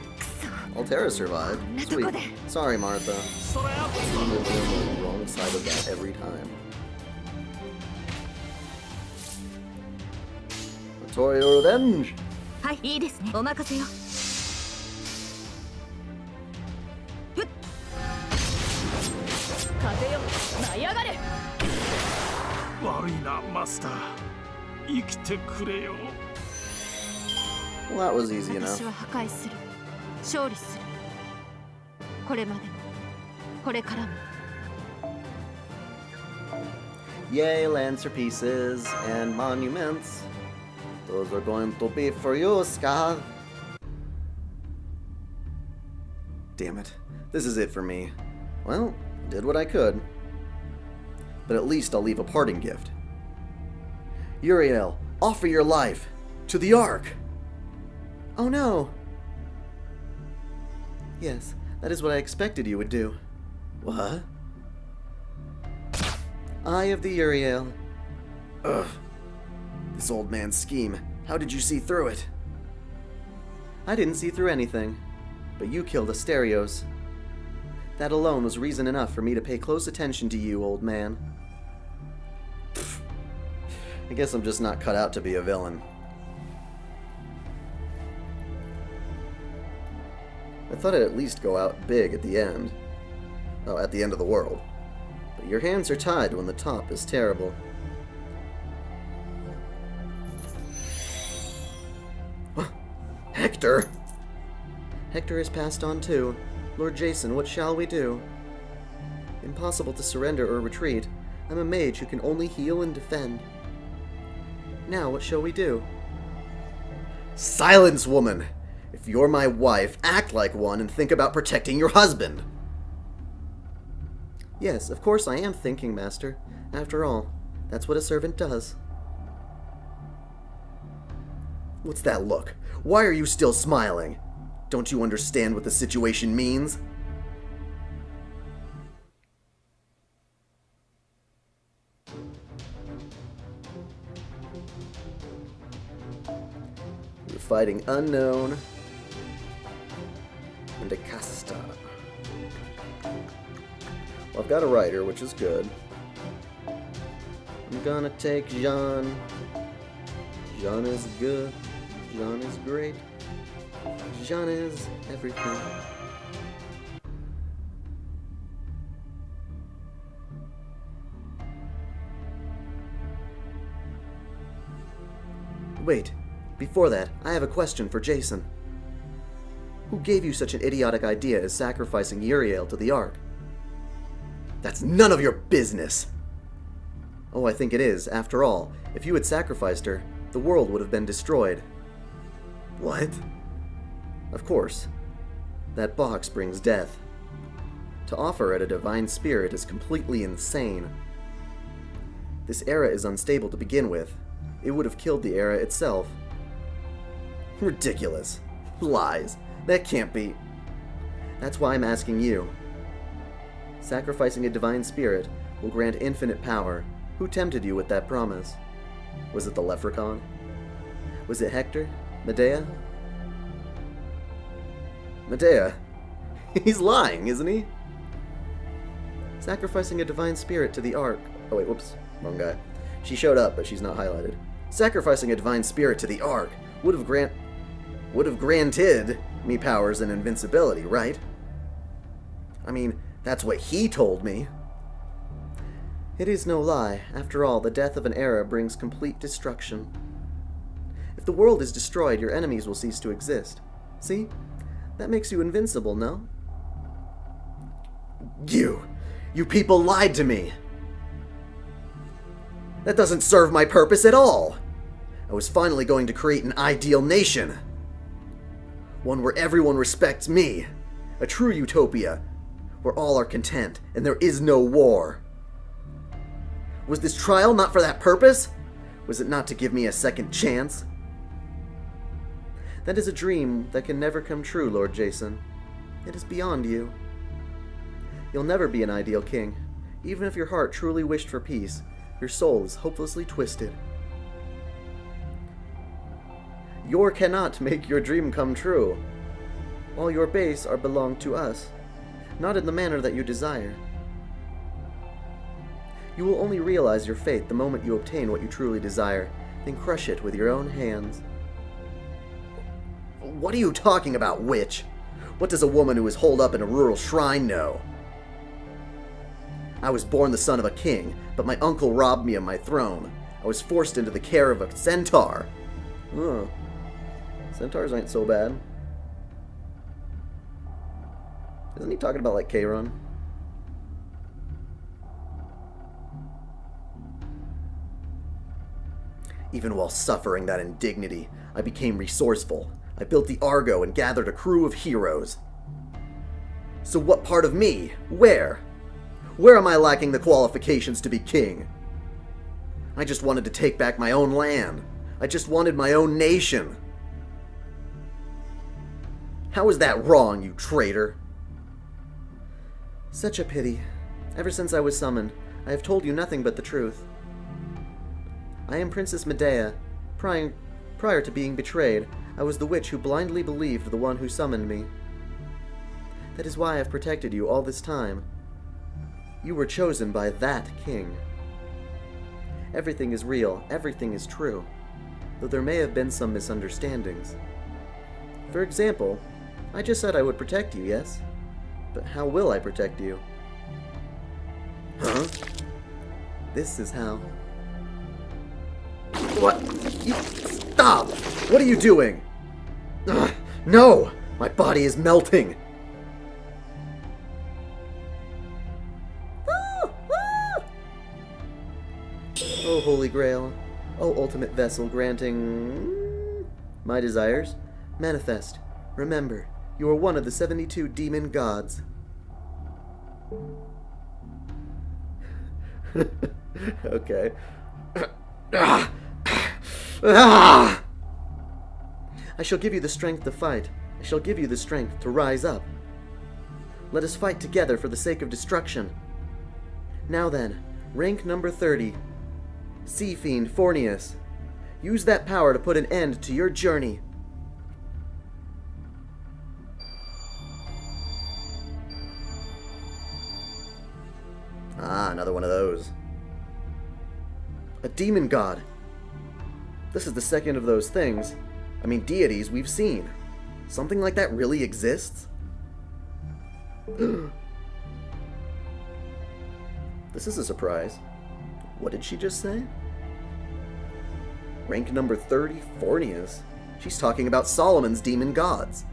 Altera survived. Sweet. Sorry, Martha. それやっ You lived on the wrong side of that every time. Notoria Revenge! はいいいですねお任せよふっ風よ舞い上がれ悪いなマスター生きてくれよ Well, that was easy enough. 私は破壊する勝利するこれまでもこれからも Yay, Lancer pieces and monuments. Those are going to be for you, Scav. Damn it. This is it for me. Well, did what I could. But at least I'll leave a parting gift. Uriel, offer your life to the Ark. Oh no. Yes, that is what I expected you would do. What? Eye of the Uriel. Ugh. This old man's scheme. How did you see through it? I didn't see through anything. But you killed Asterios. That alone was reason enough for me to pay close attention to you, old man. Pfft. I guess I'm just not cut out to be a villain. I thought I'd at least go out big at the end. Oh, at the end of the world. But your hands are tied when the top is terrible. Hector! Hector has passed on too. Lord Jason, what shall we do? Impossible to surrender or retreat. I'm a mage who can only heal and defend. Now, what shall we do? Silence, woman! If you're my wife, act like one and think about protecting your husband! Yes, of course I am thinking, Master. After all, that's what a servant does. What's that look? Why are you still smiling? Don't you understand what the situation means? We're fighting Unknown and a Casta. Well, I've got a rider, which is good. I'm gonna take Jean. Jean is good. Jean is great. Jean is everything. Wait, before that, I have a question for Jason. Who gave you such an idiotic idea as sacrificing Uriel to the Ark? That's none of your business! Oh, I think it is. After all, if you had sacrificed her, the world would have been destroyed. What? Of course. That box brings death. To offer it a divine spirit is completely insane. This era is unstable to begin with. It would have killed the era itself. Ridiculous. Lies. That can't be. That's why I'm asking you. Sacrificing a divine spirit will grant infinite power. Who tempted you with that promise? Was it the leprechaun? Was it Hector? Medea? Medea? He's lying, isn't he? Sacrificing a divine spirit to the Ark. Oh wait, whoops. Wrong guy. She showed up, but she's not highlighted. Sacrificing a divine spirit to the Ark would have granted me powers and invincibility, right? I mean, that's what he told me. It is no lie. After all, the death of an era brings complete destruction. If the world is destroyed, your enemies will cease to exist. See? That makes you invincible, no? You people lied to me! That doesn't serve my purpose at all! I was finally going to create an ideal nation. One where everyone respects me. A true utopia, where all are content and there is no war. Was this trial not for that purpose? Was it not to give me a second chance? That is a dream that can never come true, Lord Jason. It is beyond you. You'll never be an ideal king. Even if your heart truly wished for peace, your soul is hopelessly twisted. Your cannot make your dream come true. All your base are belong to us, not in the manner that you desire. You will only realize your fate the moment you obtain what you truly desire, then crush it with your own hands. What are you talking about, witch? What does a woman who is holed up in a rural shrine know? I was born the son of a king, but my uncle robbed me of my throne. I was forced into the care of a centaur. Huh. Centaurs ain't so bad. Isn't he talking about like Kairon? Even while suffering that indignity, I became resourceful. I built the Argo and gathered a crew of heroes. So what part of me? Where? Where am I lacking the qualifications to be king? I just wanted to take back my own land. I just wanted my own nation. How is that wrong, you traitor? Such a pity. Ever since I was summoned, I have told you nothing but the truth. I am Princess Medea. Prior to being betrayed, I was the witch who blindly believed the one who summoned me. That is why I have protected you all this time. You were chosen by that king. Everything is real, everything is true, though there may have been some misunderstandings. For example, I just said I would protect you, yes? But how will I protect you? Huh? This is how. What? You stop! What are you doing? Ugh, no! My body is melting! Oh, Holy Grail. Oh, ultimate vessel granting my desires. Manifest. Remember, you are one of the 72 demon gods. Okay. I shall give you the strength to fight. I shall give you the strength to rise up. Let us fight together for the sake of destruction. Now then, rank number 30. Sea Fiend Fornius. Use that power to put an end to your journey. Ah, another one of those. A demon god. This is the second of those things, deities we've seen. Something like that really exists? This is a surprise. What did she just say? Rank number 30, Fornius. She's talking about Solomon's demon gods.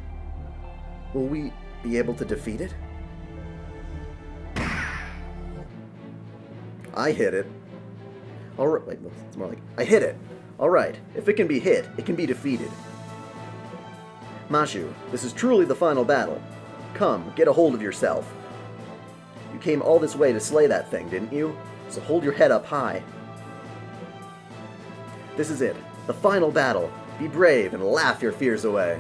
Will we be able to defeat it? I hit it. Alright, wait, it's more like, I hit it. Alright, if it can be hit, it can be defeated. Mashu, this is truly the final battle. Come, get a hold of yourself. You came all this way to slay that thing, didn't you? So hold your head up high. This is it, the final battle. Be brave and laugh your fears away.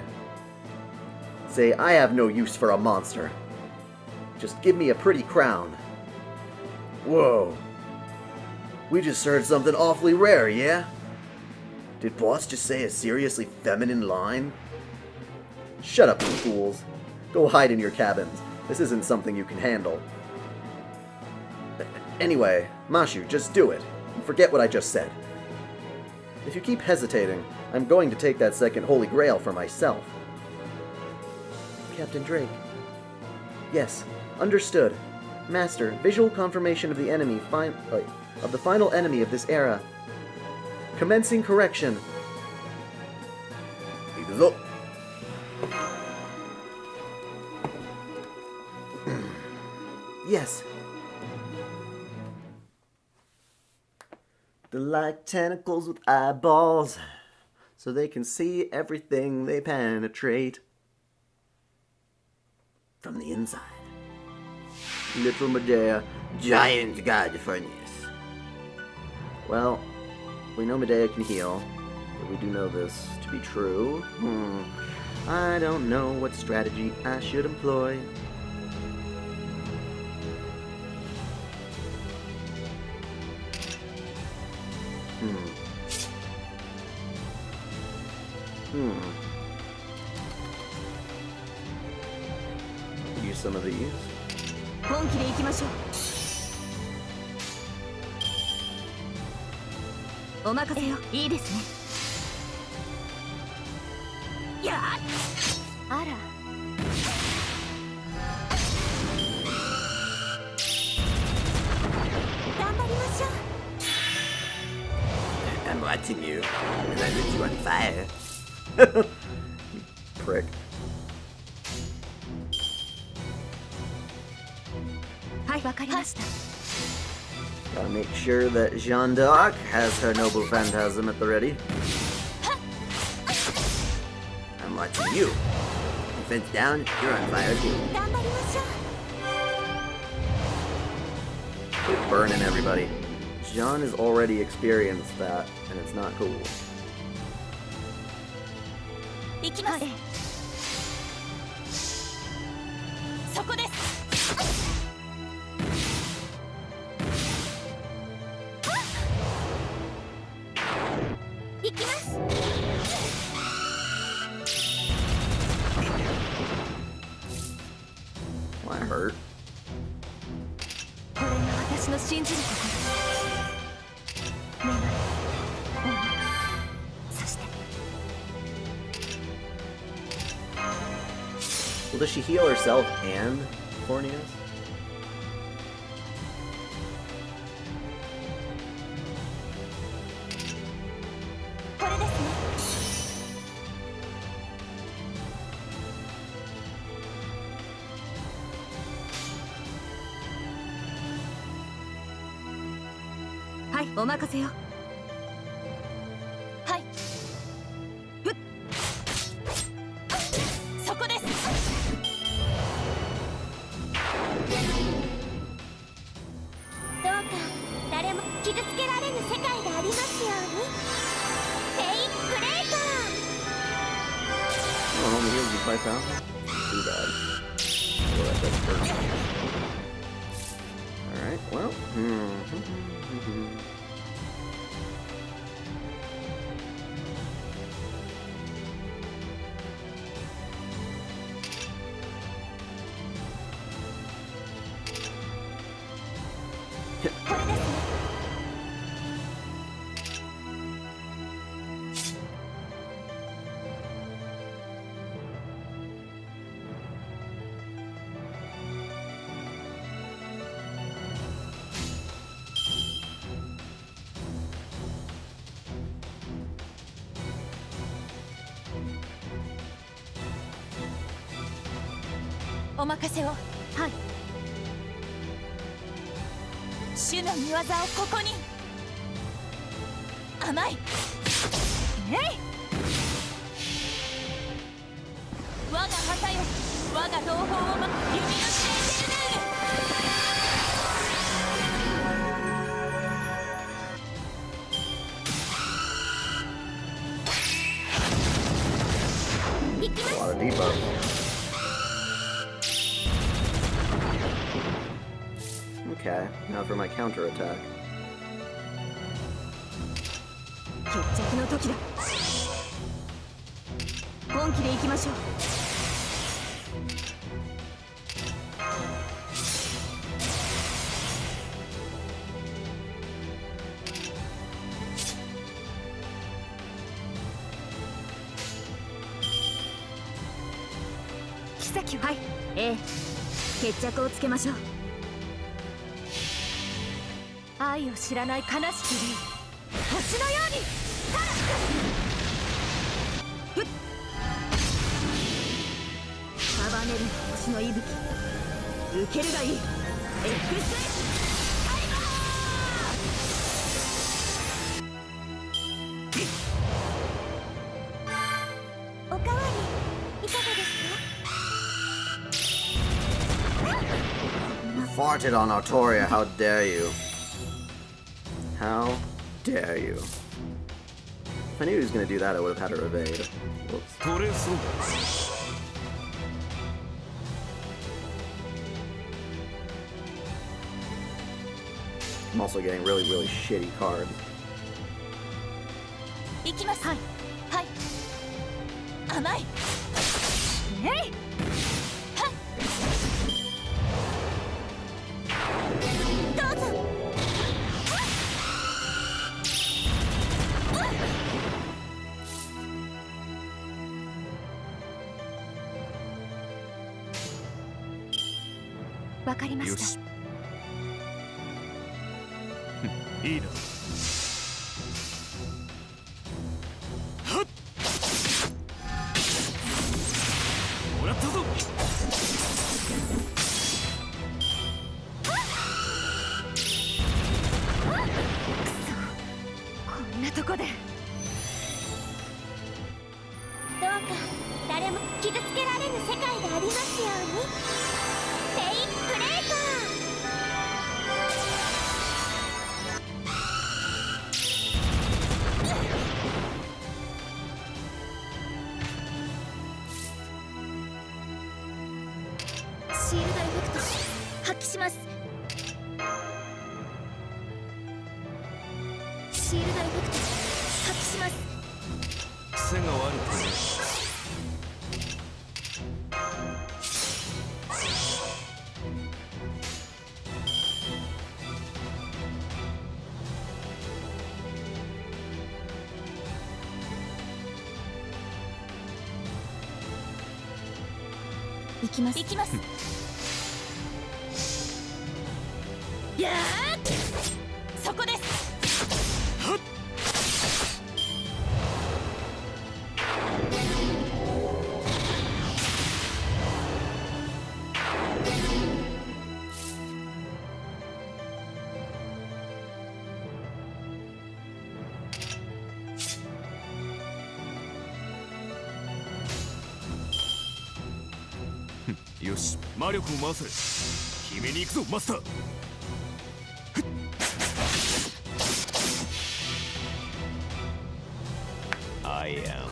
Say, I have no use for a monster. Just give me a pretty crown. Whoa. We just heard something awfully rare, yeah? Did boss just say a seriously feminine line? Shut up, you fools. Go hide in your cabins. This isn't something you can handle. Anyway, Mashu, just do it. And forget what I just said. If you keep hesitating, I'm going to take that second Holy Grail for myself. Captain Drake. Yes, understood. Master, visual confirmation of the enemy of the final enemy of this era. Commencing correction. Yes. They're like tentacles with eyeballs, so they can see everything they penetrate. From the inside. Little Medea, giant god Fornius. Well, we know Medea can heal, but we do know this to be true. I don't know what strategy I should employ. Use some of these. 本気で行きましょう。お任せよ。いいですね。やっ。あら。頑張りましょう。I'm watching you, and I lit you on fire. You prick. Gotta make sure that Jeanne d'Arc has her noble phantasm at the ready. I'm watching you. Defense down, you're on fire too. Quit burning everybody. Jeanne has already experienced that, and it's not cool. Well, I hurt. Well, does she heal herself and Fornius? Hi, お任せよ。はい。ふっ。そこです。どうか誰も傷つけられぬ世界でありますように。フェイクレート。Oh, only heals you 25,000? Too bad. Oh, that does hurt. Alright, well.お任せを。はい。主の御業をここに。甘い。えい。我が旗よ、我が同胞を弓のシエテルヌー。行きます。 A lot of debuffs. Okay, now for my counterattack. 決着の時だ。本気で行きましょう。妃はい。ええ、決着をつけましょう。愛を知らない悲しき竜、星のように。束ねる星の息吹、受けるがいい。エクスおかわりいかがですか？ Farted on Artoria, how dare you? How dare you? If I knew he was gonna do that, I would have had her evade. Whoops. I'm also getting really, really shitty cards. 行きます。はい。はい。甘い。えい。はっ。どうぞ。わかりました。いいな。はっ。もらったぞ。こんなとこで。どうか誰も傷つけられぬ世界でありますように。セインプレート。シールドエフェクト発揮します。シールドエフェクト発揮します。癖が悪くてね。行きます。行きます。やー、そこです。はっ。よし、魔力を回せ。決めに行くぞ、マスター。I am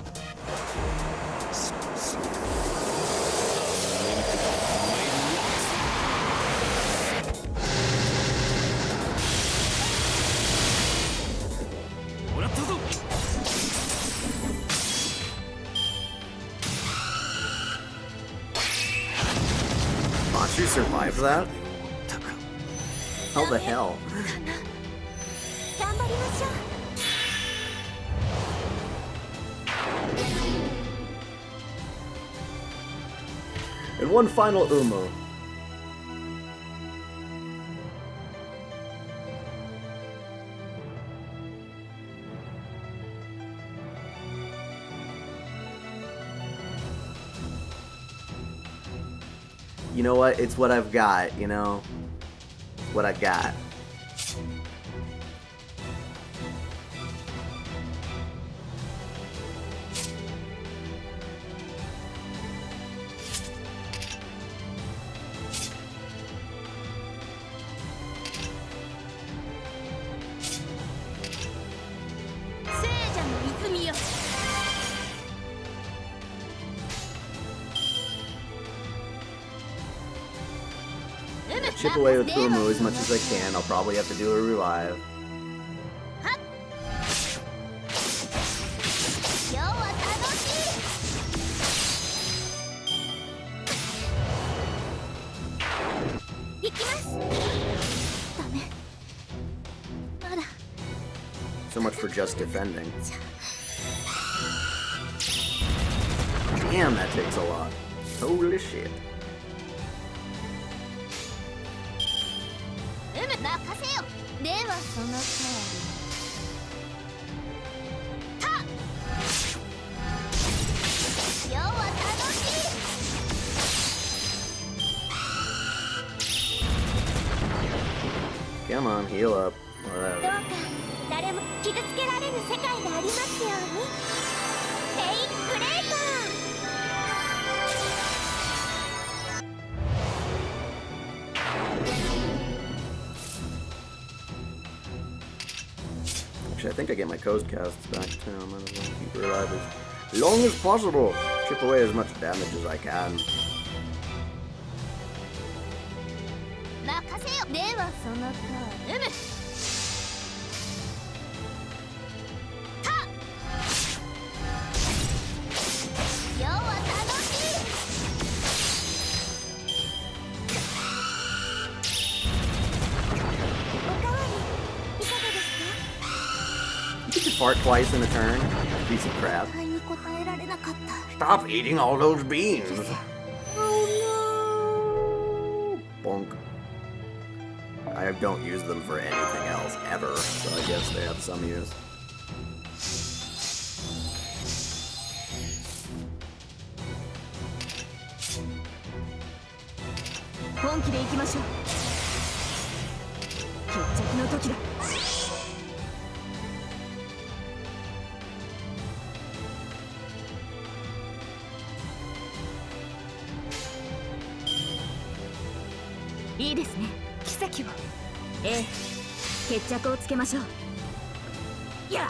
you survive that? How the hell? 頑張りましょう。 And one final Umo. You know what? It's what I've got, you know? It's what I got. Chip away with Umu as much as I can. I'll probably have to do a revive. So much for just defending. Damn, that takes a lot. Holy shit. Come on, heal up. Whatever. どうか誰も傷つけられぬ世界でありますように。テイクブレイカー。 Actually, I think I get my coast casts back too. I might as well keep her alive as long as possible. Chip away as much damage as I can. 任せよ。ではそのとおり。世は楽しい。 おかわりいかがですか？ You get to fart twice in a turn. Piece of crap. 期待に応えられなかった。 Stop eating all those beans. Oh no. Bonk. I don't use them for anything else ever, so I guess they have some use. Iいですね、奇跡を。ええ、決着をつけましょう。やっ、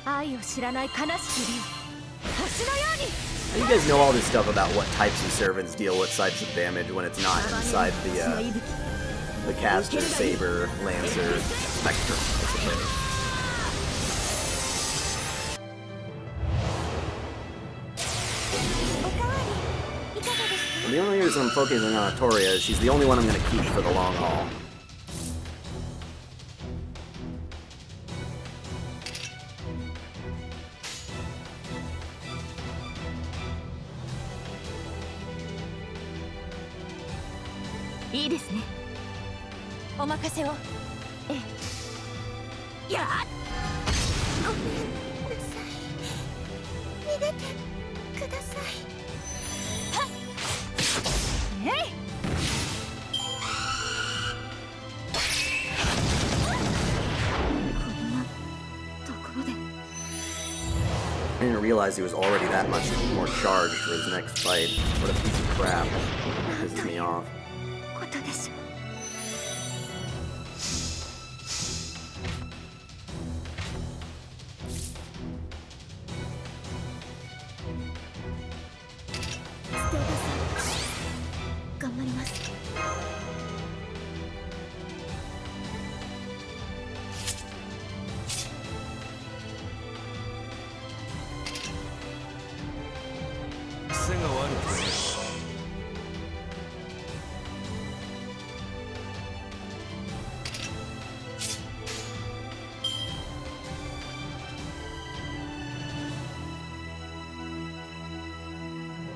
愛を知らない悲しき竜、星のように。 You guys know all this stuff about what types of servants deal with types of damage when it's not inside the caster, saber, lancer, spectrum, I suppose. And the only reason I'm focusing on Artoria is she's the only one I'm going to keep for the long haul. Iいですね。お任せを。ええ。やっ。ごめんなさい。逃げてください。はっ。えい。こんなところで。I didn't realize he was already that much more charged for his next fight. What a piece of crap. Pisses me off. ことでしょう。 頑張ります。 癖が悪くね。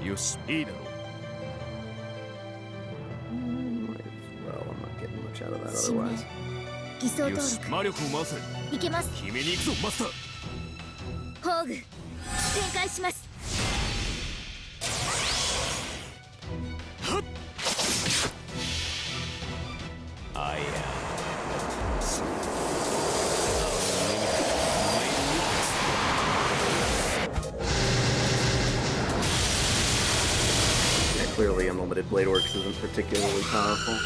よしいいだろ Might as well. I'm not getting much out of that 新名 otherwise. 偽装うよ登録し魔力を回せいけます。決めに行くぞマスター宝具展開します。あいや Yeah, clearly Unlimited Blade Works isn't particularly powerful.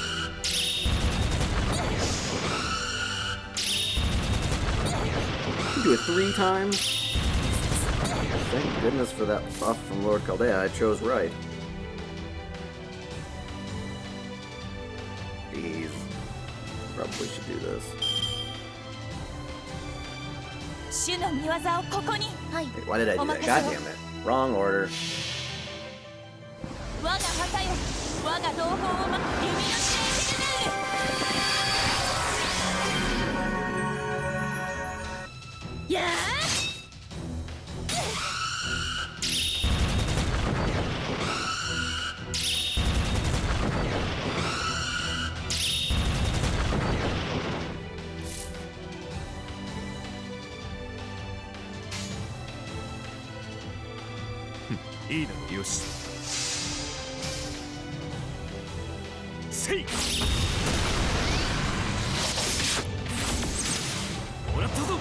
You do it 3 times? Thank goodness for that buff from Lord Chaldea. I chose right. Jeez. Probably should do this. 主の見業をここに。はい。 Wait, why did I do that? God damn it. Wrong order. 我が旗よ、我が同胞を弓の試練でやーいいだろよしせいもらったぞ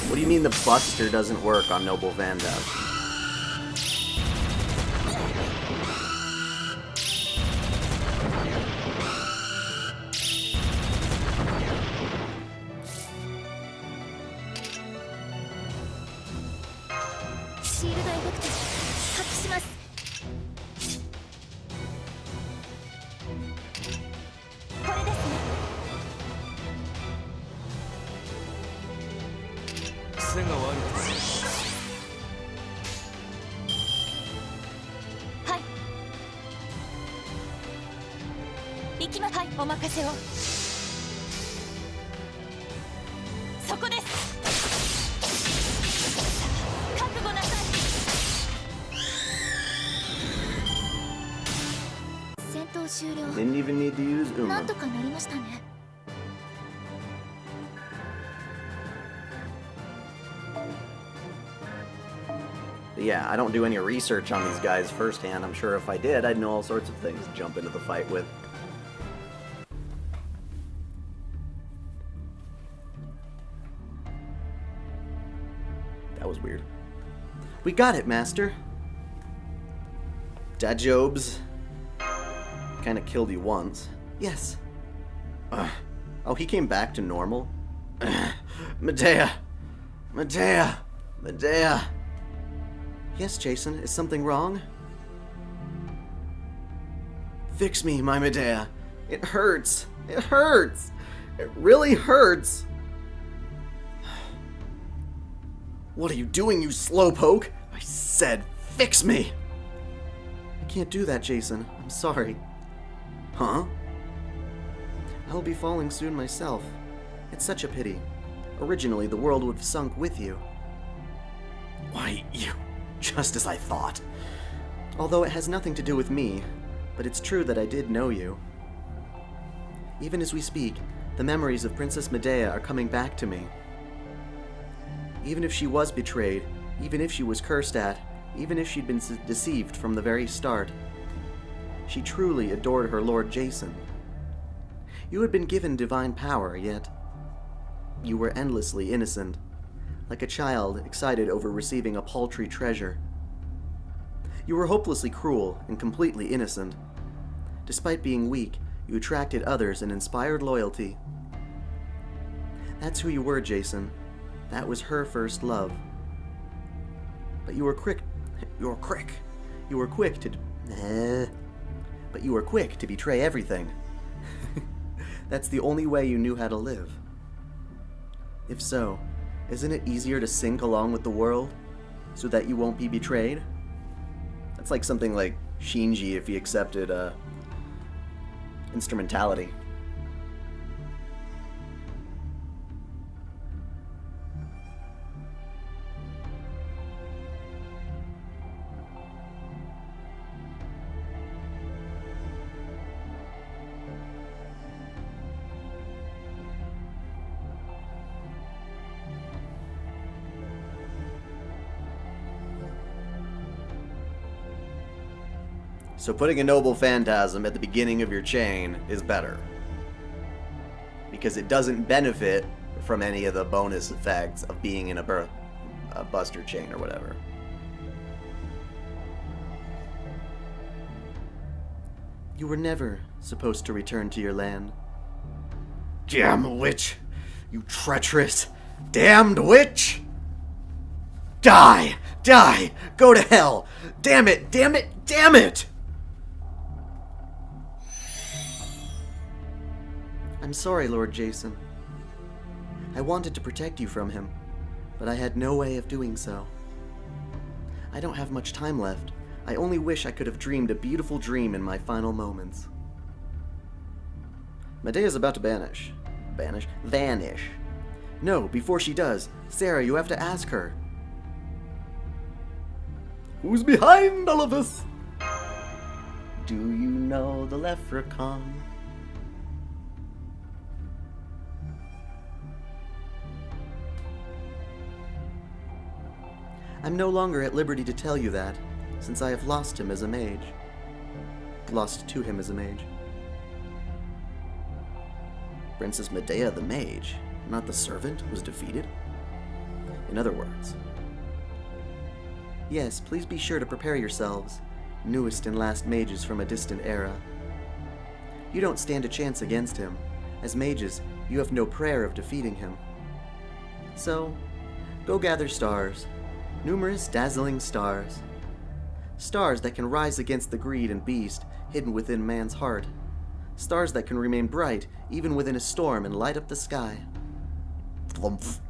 What do you mean the Buster doesn't work on Noble Vandev?シールドエフェクト発揮します。これですね。癖が悪くてはい行きまはいお任せをそこです覚悟なさい戦闘終了。 Didn't even need to use な Uma. んとかなりましたね。 Yeah, I don't do any research on these guys firsthand. I'm sure if I did, I'd know all sorts of things to jump into the fight with. That was weird. We got it, Master. Dajobs. Kinda killed you once. Yes. Oh, he came back to normal? Medea! Medea! Medea! Yes, Jason, is something wrong? Fix me, my Medea. It hurts. It hurts. It really hurts. What are you doing, you slowpoke? I said, fix me. I can't do that, Jason. I'm sorry. Huh? I'll be falling soon myself. It's such a pity. Originally, the world would have sunk with you. Why, you... Just as I thought. Although it has nothing to do with me, but it's true that I did know you. Even as we speak, the memories of Princess Medea are coming back to me. Even if she was betrayed, even if she was cursed at, even if she'd been deceived from the very start, she truly adored her Lord Jason. You had been given divine power, yet you were endlessly innocent, like a child excited over receiving a paltry treasure. You were hopelessly cruel and completely innocent. Despite being weak, you attracted others and inspired loyalty. That's who you were, Jason. That was her first love. But you were quick to betray everything. That's the only way you knew how to live. If so, isn't it easier to sink along with the world so that you won't be betrayed? That's like something like Shinji if he accepted instrumentality. So putting a noble phantasm at the beginning of your chain is better. Because it doesn't benefit from any of the bonus effects of being in a buster chain or whatever. You were never supposed to return to your land. Damn witch! You treacherous, damned witch! Die! Die! Go to hell! Damn it! Damn it! Damn it! I'm sorry, Lord Jason. I wanted to protect you from him, but I had no way of doing so. I don't have much time left. I only wish I could have dreamed a beautiful dream in my final moments. Medea's about to vanish. Vanish. No, before she does, Sarah, you have to ask her. Who's behind all of this? Do you know the leprechaun? I'm no longer at liberty to tell you that, since I have lost him as a mage. Lost to him as a mage. Princess Medea the mage, not the servant, was defeated? In other words. Yes, please be sure to prepare yourselves, newest and last mages from a distant era. You don't stand a chance against him. As mages, you have no prayer of defeating him. So, go gather stars. Numerous dazzling stars. Stars that can rise against the greed and beast hidden within man's heart. Stars that can remain bright even within a storm and light up the sky. Thlumph.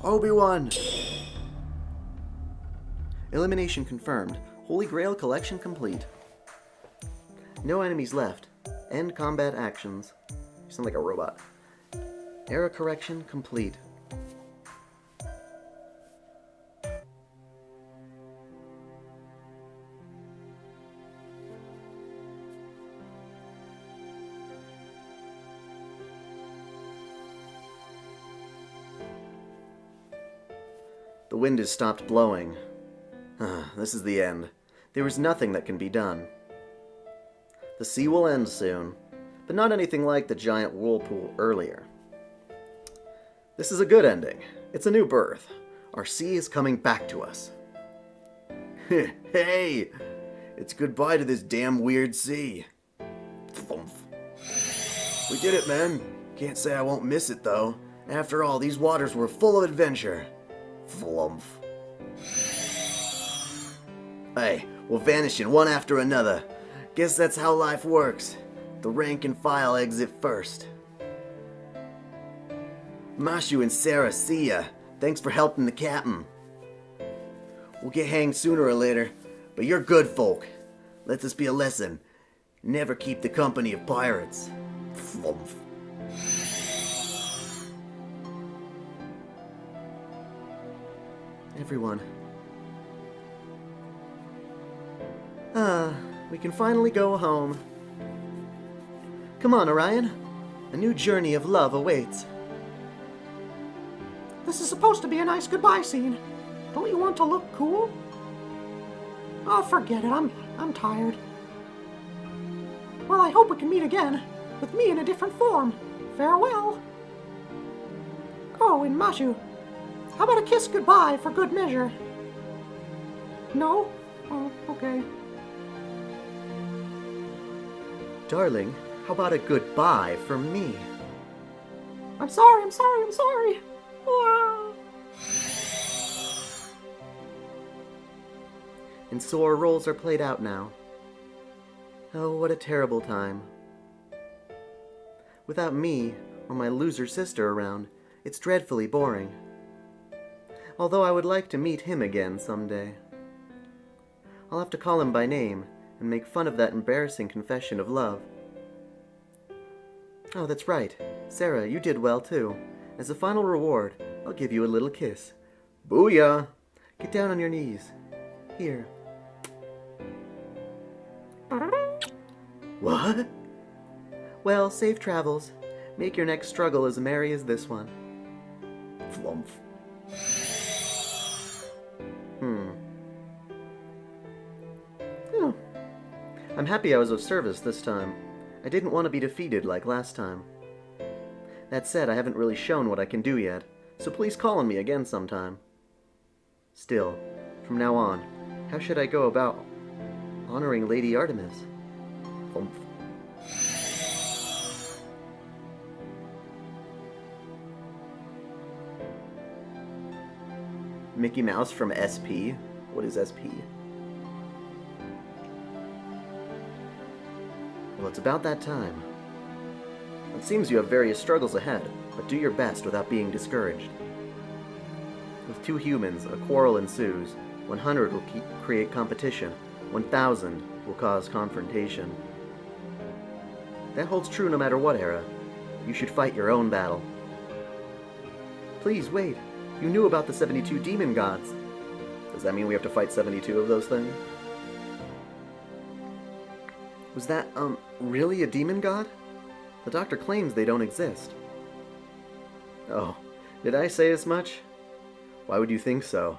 Obi-Wan! Elimination confirmed. Holy Grail collection complete. No enemies left. End combat actions. You sound like a robot. Error correction complete. The wind has stopped blowing. This is the end. There is nothing that can be done. The sea will end soon, but not anything like the giant whirlpool earlier. This is a good ending. It's a new birth. Our sea is coming back to us. Hey! It's goodbye to this damn weird sea. Thlumph. We did it, man. Can't say I won't miss it, though. After all, these waters were full of adventure. Thlumph. Hey, we're vanishing one after another. Guess that's how life works. The rank and file exit first. Mashu and Sarah, see ya. Thanks for helping the captain. We'll get hanged sooner or later, but you're good folk. Let this be a lesson. Never keep the company of pirates. Thlumph. Everyone. We can finally go home. Come on, Orion. A new journey of love awaits. This is supposed to be a nice goodbye scene. Don't you want to look cool? Oh, forget it. I'm tired. Well, I hope we can meet again, with me in a different form. Farewell. Oh, and Mashu, how about a kiss goodbye for good measure? No? Oh, okay. Darling, how about a goodbye from me? I'm sorry. Ah. And so our roles are played out now. Oh, what a terrible time. Without me, or my loser sister around, it's dreadfully boring. Although I would like to meet him again someday. I'll have to call him by name, and make fun of that embarrassing confession of love. Oh, that's right. Sarah, you did well too. As a final reward, I'll give you a little kiss. Booyah! Get down on your knees. Here. What? Well, safe travels. Make your next struggle as merry as this one. Thlumph. I'm happy I was of service this time. I didn't want to be defeated like last time. That said, I haven't really shown what I can do yet, so please call on me again sometime. Still, from now on, how should I go about honoring Lady Artemis? Oomph. Mickey Mouse from SP? What is SP? Well, it's about that time. It seems you have various struggles ahead, but do your best without being discouraged. With 2 humans, a quarrel ensues. 100 will create competition. 1,000 will cause confrontation. That holds true no matter what era. You should fight your own battle. Please, wait. You knew about the 72 demon gods. Does that mean we have to fight 72 of those things? Was that, really a demon god? The doctor claims they don't exist. Oh, did I say as much? Why would you think so?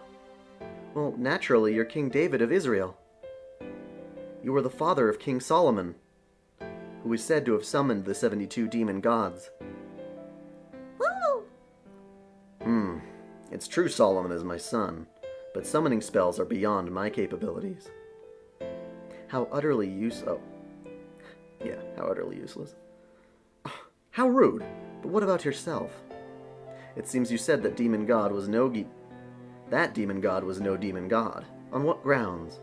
Well, naturally, you're King David of Israel. You were the father of King Solomon, who is said to have summoned the 72 demon gods. Woo! It's true Solomon is my son, but summoning spells are beyond my capabilities. How utterly useless. How rude. But what about yourself? It seems you said that demon god was no that demon god was no demon god. On what grounds?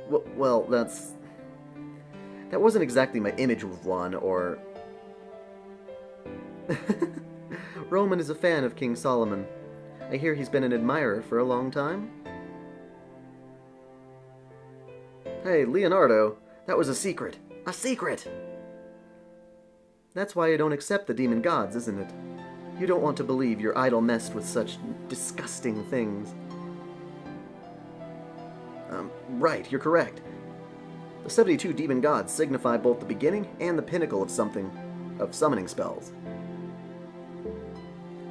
Well, that wasn't exactly my image of one, or... Roman is a fan of King Solomon. I hear he's been an admirer for a long time. Hey, Leonardo, that was a secret. A secret! That's why you don't accept the demon gods, isn't it? You don't want to believe your idol messed with such disgusting things. Right, you're correct. The 72 demon gods signify both the beginning and the pinnacle of summoning spells.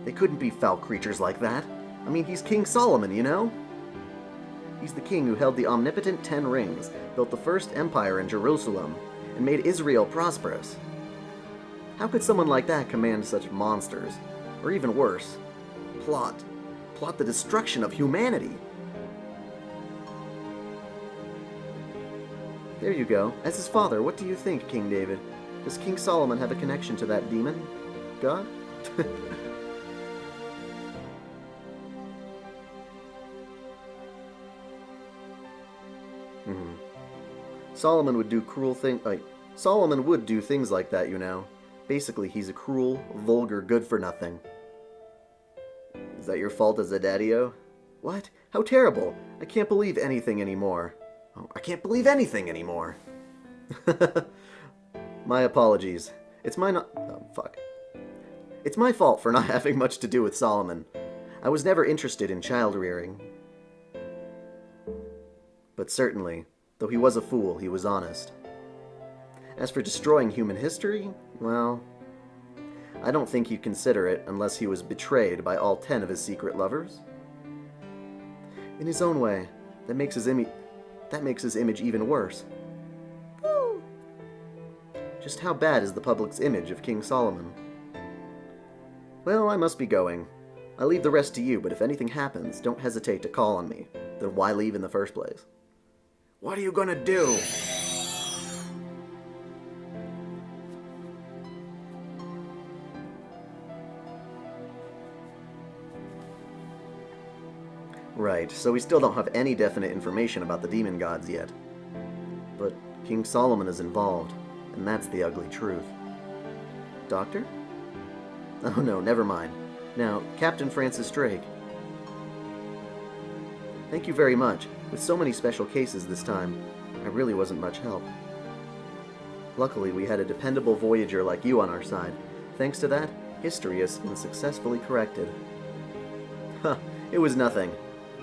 They couldn't be foul creatures like that. I mean, he's King Solomon, you know? He's the king who held the omnipotent 10 rings, built the first empire in Jerusalem, and made Israel prosperous. How could someone like that command such monsters? Or even worse, plot the destruction of humanity? There you go. As his father, what do you think, King David? Does King Solomon have a connection to that demon god? Solomon would do Solomon would do things like that, you know. Basically, he's a cruel, vulgar, good-for-nothing. Is that your fault as a daddy-o? What? How terrible! I can't believe anything anymore. Oh, I can't believe anything anymore. My apologies. It's my fault for not having much to do with Solomon. I was never interested in child rearing. But certainly, though he was a fool, he was honest. As for destroying human history, well, I don't think he'd consider it unless he was betrayed by all 10 of his secret lovers. In his own way, that makes his image even worse. Woo! Just how bad is the public's image of King Solomon? Well, I must be going. I leave the rest to you, but if anything happens, don't hesitate to call on me. Then why leave in the first place? What are you gonna do? Right, so we still don't have any definite information about the demon gods yet. But King Solomon is involved, and that's the ugly truth. Doctor? Oh no, never mind. Now, Captain Francis Drake. Thank you very much. With so many special cases this time, I really wasn't much help. Luckily, we had a dependable Voyager like you on our side. Thanks to that, history has been successfully corrected. Huh, it was nothing.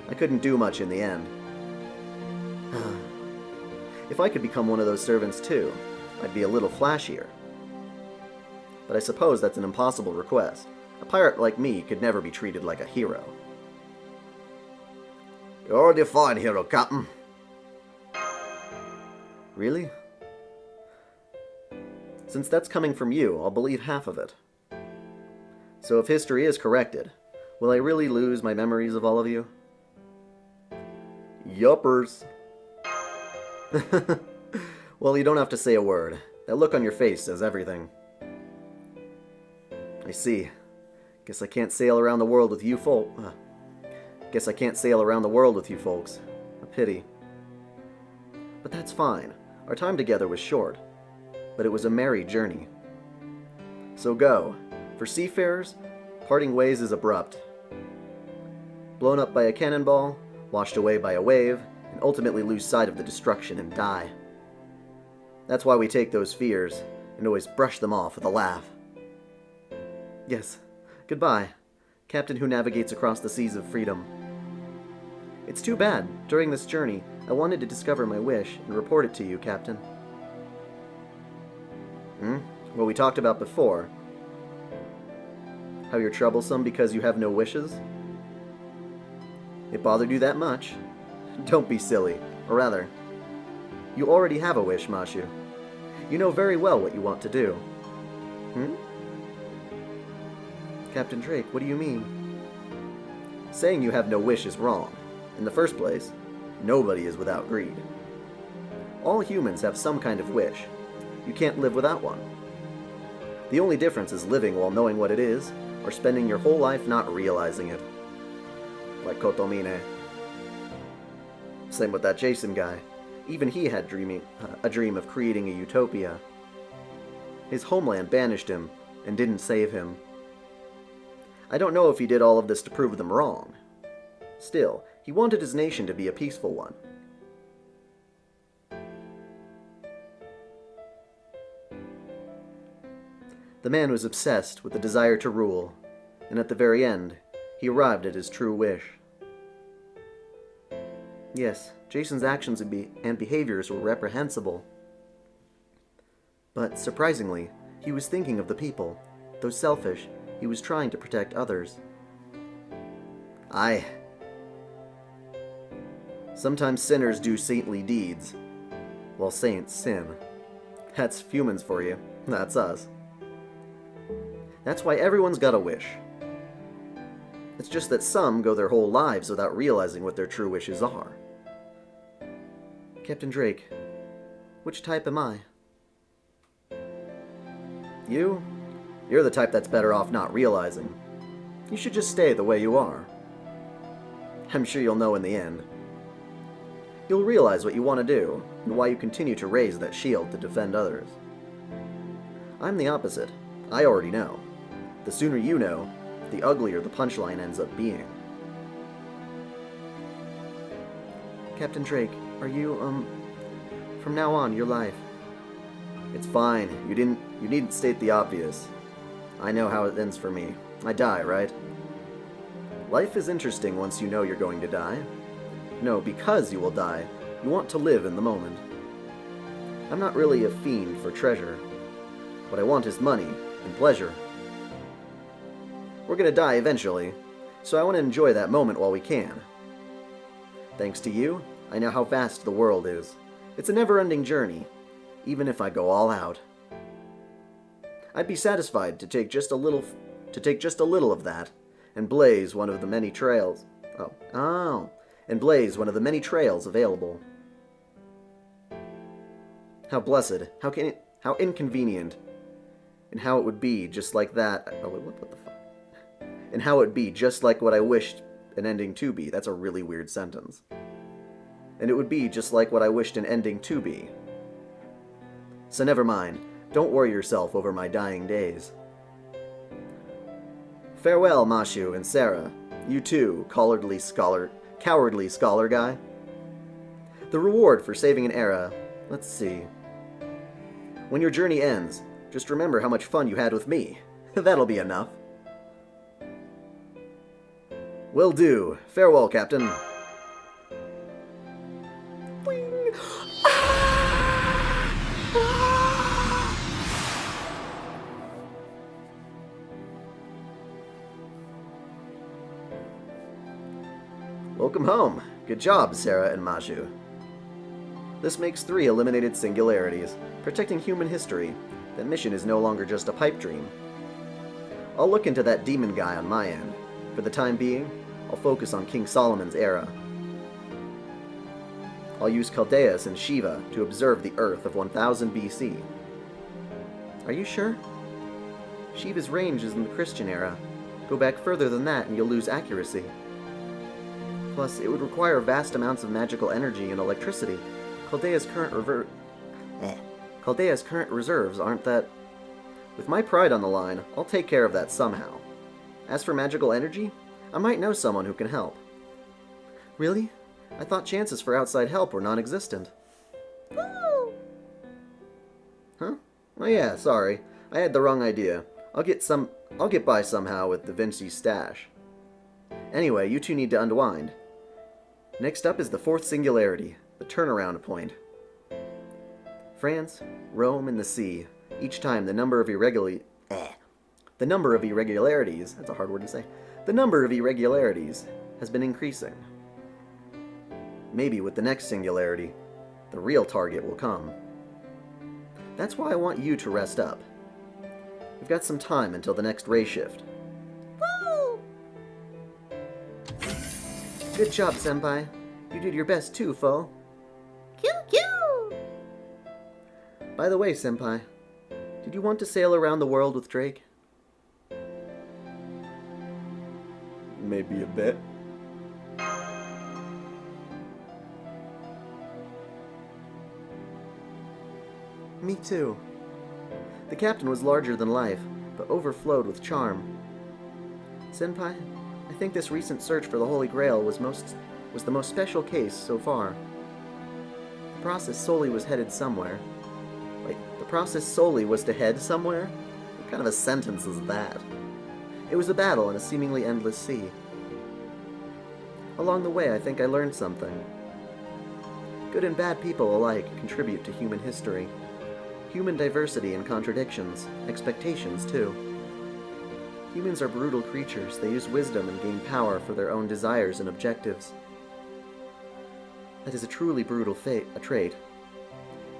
I couldn't do much in the end. If I could become one of those servants too, I'd be a little flashier. But I suppose that's an impossible request. A pirate like me could never be treated like a hero. You're the fine hero, Captain. Really? Since that's coming from you, I'll believe half of it. So if history is corrected, will I really lose my memories of all of you? Yuppers. Well, you don't have to say a word. That look on your face says everything. I see. Guess I can't sail around the world with you folks. A pity. But that's fine. Our time together was short, but it was a merry journey. So go. For seafarers, parting ways is abrupt. Blown up by a cannonball, washed away by a wave, and ultimately lose sight of the destruction and die. That's why we take those fears and always brush them off with a laugh. Yes, goodbye, captain who navigates across the seas of freedom. It's too bad. During this journey, I wanted to discover my wish and report it to you, Captain. What we talked about before. How you're troublesome because you have no wishes? It bothered you that much? Don't be silly. Or rather, you already have a wish, Mashu. You know very well what you want to do. Captain Drake, what do you mean? Saying you have no wish is wrong. In the first place, nobody is without greed. All humans have some kind of wish. You can't live without one. The only difference is living while knowing what it is, or spending your whole life not realizing it. Like Kotomine. Same with that Jason guy. Even he had a dream of creating a utopia. His homeland banished him and didn't save him. I don't know if he did all of this to prove them wrong. Still, he wanted his nation to be a peaceful one. The man was obsessed with the desire to rule, and at the very end, he arrived at his true wish. Yes, Jason's actions and behaviors were reprehensible. But surprisingly, he was thinking of the people. Though selfish, he was trying to protect others. Aye. Sometimes sinners do saintly deeds, while saints sin. That's humans for you. That's us. That's why everyone's got a wish. It's just that some go their whole lives without realizing what their true wishes are. Captain Drake, which type am I? You? You're the type that's better off not realizing. You should just stay the way you are. I'm sure you'll know in the end. You'll realize what you want to do, and why you continue to raise that shield to defend others. I'm the opposite. I already know. The sooner you know, the uglier the punchline ends up being. Captain Drake, are you, from now on, your life? It's fine. You needn't state the obvious. I know how it ends for me. I die, right? Life is interesting once you know you're going to die. No, because you will die, you want to live in the moment. I'm not really a fiend for treasure. What I want is money and pleasure. We're gonna die eventually, so I want to enjoy that moment while we can. Thanks to you, I know how vast the world is. It's a never-ending journey, even if I go all out. I'd be satisfied to take just a little of that, and blaze one of the many trails. And blaze one of the many trails available. How blessed, how inconvenient, and how it would be just like that. What the fuck? And how it'd be just like what I wished an ending to be. That's a really weird sentence. And it would be just like what I wished an ending to be. So never mind. Don't worry yourself over my dying days. Farewell, Mashu and Sarah. You too, cowardly scholar guy. The reward for saving an era. Let's see. When your journey ends, just remember how much fun you had with me. That'll be enough. Will do. Farewell, Captain. Welcome home. Good job, Sarah and Mashu. This makes 3 eliminated singularities, protecting human history. That mission is no longer just a pipe dream. I'll look into that demon guy on my end. For the time being, I'll focus on King Solomon's era. I'll use Chaldeus and Shiva to observe the Earth of 1000 BC. Are you sure? Shiva's range is in the Christian era. Go back further than that and you'll lose accuracy. Plus, it would require vast amounts of magical energy and electricity. Chaldea's current reserves aren't that... With my pride on the line, I'll take care of that somehow. As for magical energy, I might know someone who can help. Really? I thought chances for outside help were non-existent. Woo! Huh? Oh yeah, sorry. I had the wrong idea. I'll get by somehow with Da Vinci's stash. Anyway, you two need to unwind. Next up is the fourth singularity, the turnaround point. France, Rome, and the sea. Each time the number of irregularities, that's a hard word to say, the number of irregularities has been increasing. Maybe with the next singularity, the real target will come. That's why I want you to rest up. We've got some time until the next ray shift. Woo! Good job, Senpai. You did your best too, foe. Q. By the way, Senpai, did you want to sail around the world with Drake? Maybe a bit. Me too. The captain was larger than life, but overflowed with charm. Senpai, I think this recent search for the Holy Grail was the most special case so far. The process solely was headed somewhere. Wait, the process solely was to head somewhere? What kind of a sentence is that? It was a battle in a seemingly endless sea. Along the way, I think I learned something. Good and bad people alike contribute to human history. Human diversity and contradictions, expectations too. Humans are brutal creatures. They use wisdom and gain power for their own desires and objectives. That is a truly brutal trait.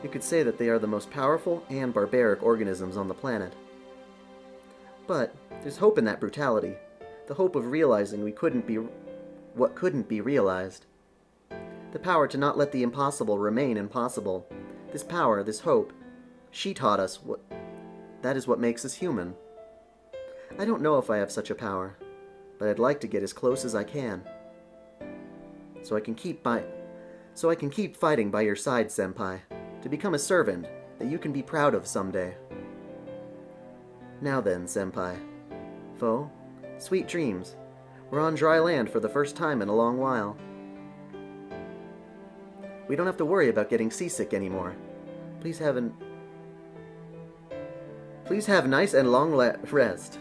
You could say that they are the most powerful and barbaric organisms on the planet. But there's hope in that brutality. The hope of realizing what couldn't be realized. The power to not let the impossible remain impossible. This power, this hope, she taught us that is what makes us human. I don't know if I have such a power, but I'd like to get as close as I can. So I can keep fighting by your side, Senpai, to become a servant that you can be proud of someday. Now then, Senpai. Foe, sweet dreams. We're on dry land for the first time in a long while. We don't have to worry about getting seasick anymore. Please have nice and long rest.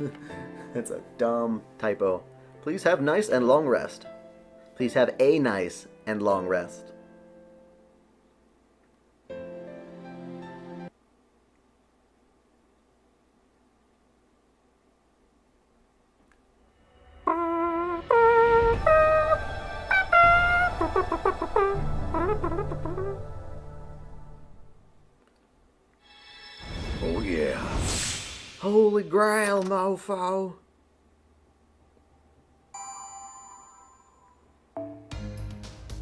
That's a dumb typo. Please have nice and long rest. Please have a nice and long rest. Oh yeah. Holy Grail, mofo.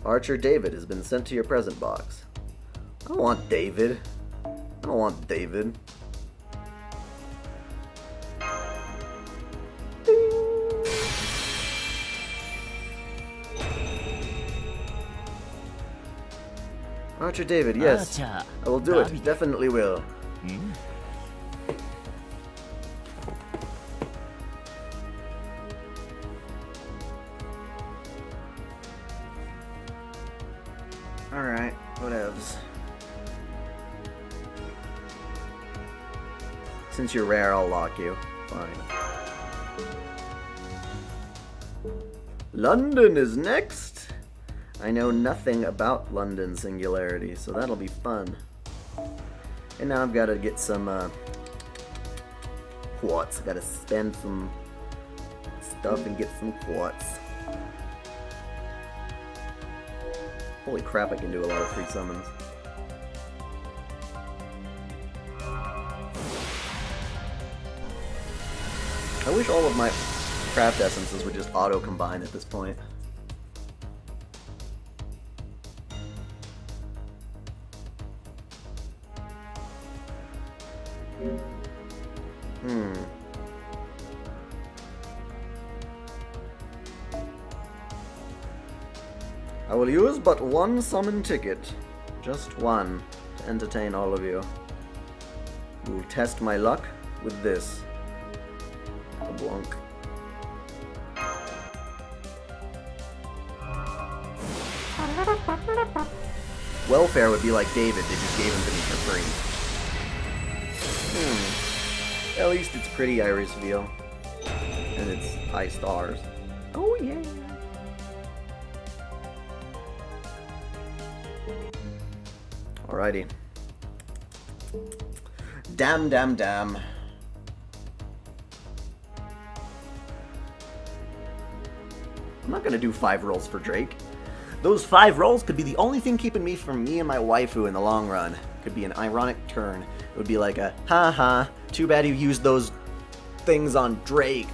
Archer David has been sent to your present box. I don't want David. Archer David, yes. I will do it. Definitely will. Alright, whatevs. Since you're rare, I'll lock you. Fine. London is next! I know nothing about London Singularity, so that'll be fun. And now I've got to get some, quartz. I've got to spend some stuff and get some quartz. Holy crap, I can do a lot of free summons. I wish all of my craft essences would just auto-combine at this point. I will use but one summon ticket. Just one, to entertain all of you. We will test my luck with this. A blunk. Welfare would be like David, they just gave him to me for free. At least it's pretty Iris Veal. And it's high stars. Oh yeah. Alrighty. Damn. I'm not gonna do 5 rolls for Drake. Those 5 rolls could be the only thing keeping me from me and my waifu in the long run. Could be an ironic turn. It would be like a, haha, too bad you used those things on Drake.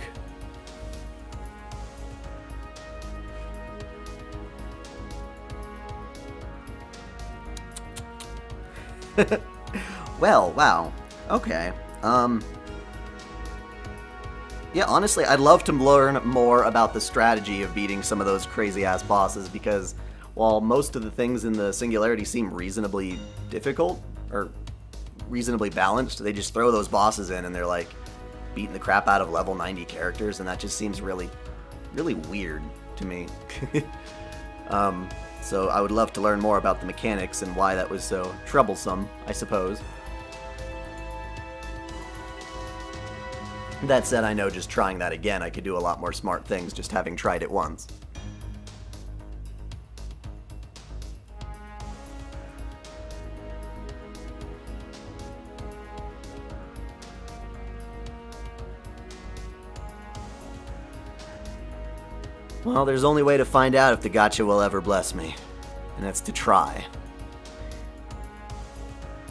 Well, wow. Okay. Yeah, honestly, I'd love to learn more about the strategy of beating some of those crazy-ass bosses, because while most of the things in the Singularity seem reasonably difficult, or reasonably balanced, they just throw those bosses in and they're like beating the crap out of level 90 characters, and that just seems really, really weird to me. So I would love to learn more about the mechanics and why that was so troublesome, I suppose. That said, I know just trying that again, I could do a lot more smart things just having tried it once. Well, there's only way to find out if the gacha will ever bless me, and that's to try.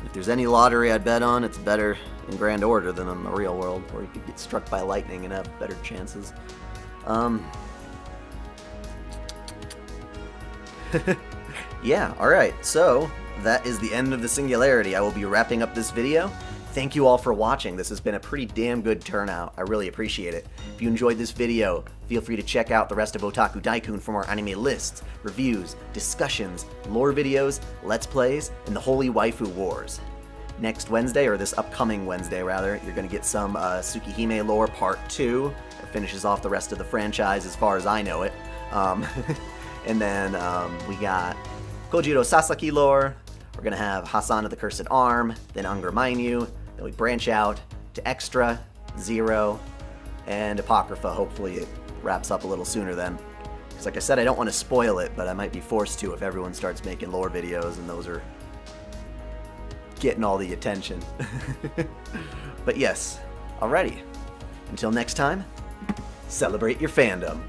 If there's any lottery I'd bet on, it's better in Grand Order than in the real world, where you could get struck by lightning and have better chances. Yeah, alright, so that is the end of the Singularity. I will be wrapping up this video. Thank you all for watching. This has been a pretty damn good turnout. I really appreciate it. If you enjoyed this video, feel free to check out the rest of OtakuDaiKun for more anime lists, reviews, discussions, lore videos, let's plays, and the Holy Waifu Wars. Next Wednesday, or this upcoming Wednesday rather, you're going to get some Tsukihime lore part 2. It finishes off the rest of the franchise as far as I know it. And then we got Kojiro Sasaki lore. We're going to have Hassan of the Cursed Arm, then Unger Mainyu. Then we branch out to Extra, Zero, and Apocrypha. Hopefully it wraps up a little sooner then. Because like I said, I don't want to spoil it, but I might be forced to if everyone starts making lore videos and those are getting all the attention. But yes, alrighty. Until next time, celebrate your fandom.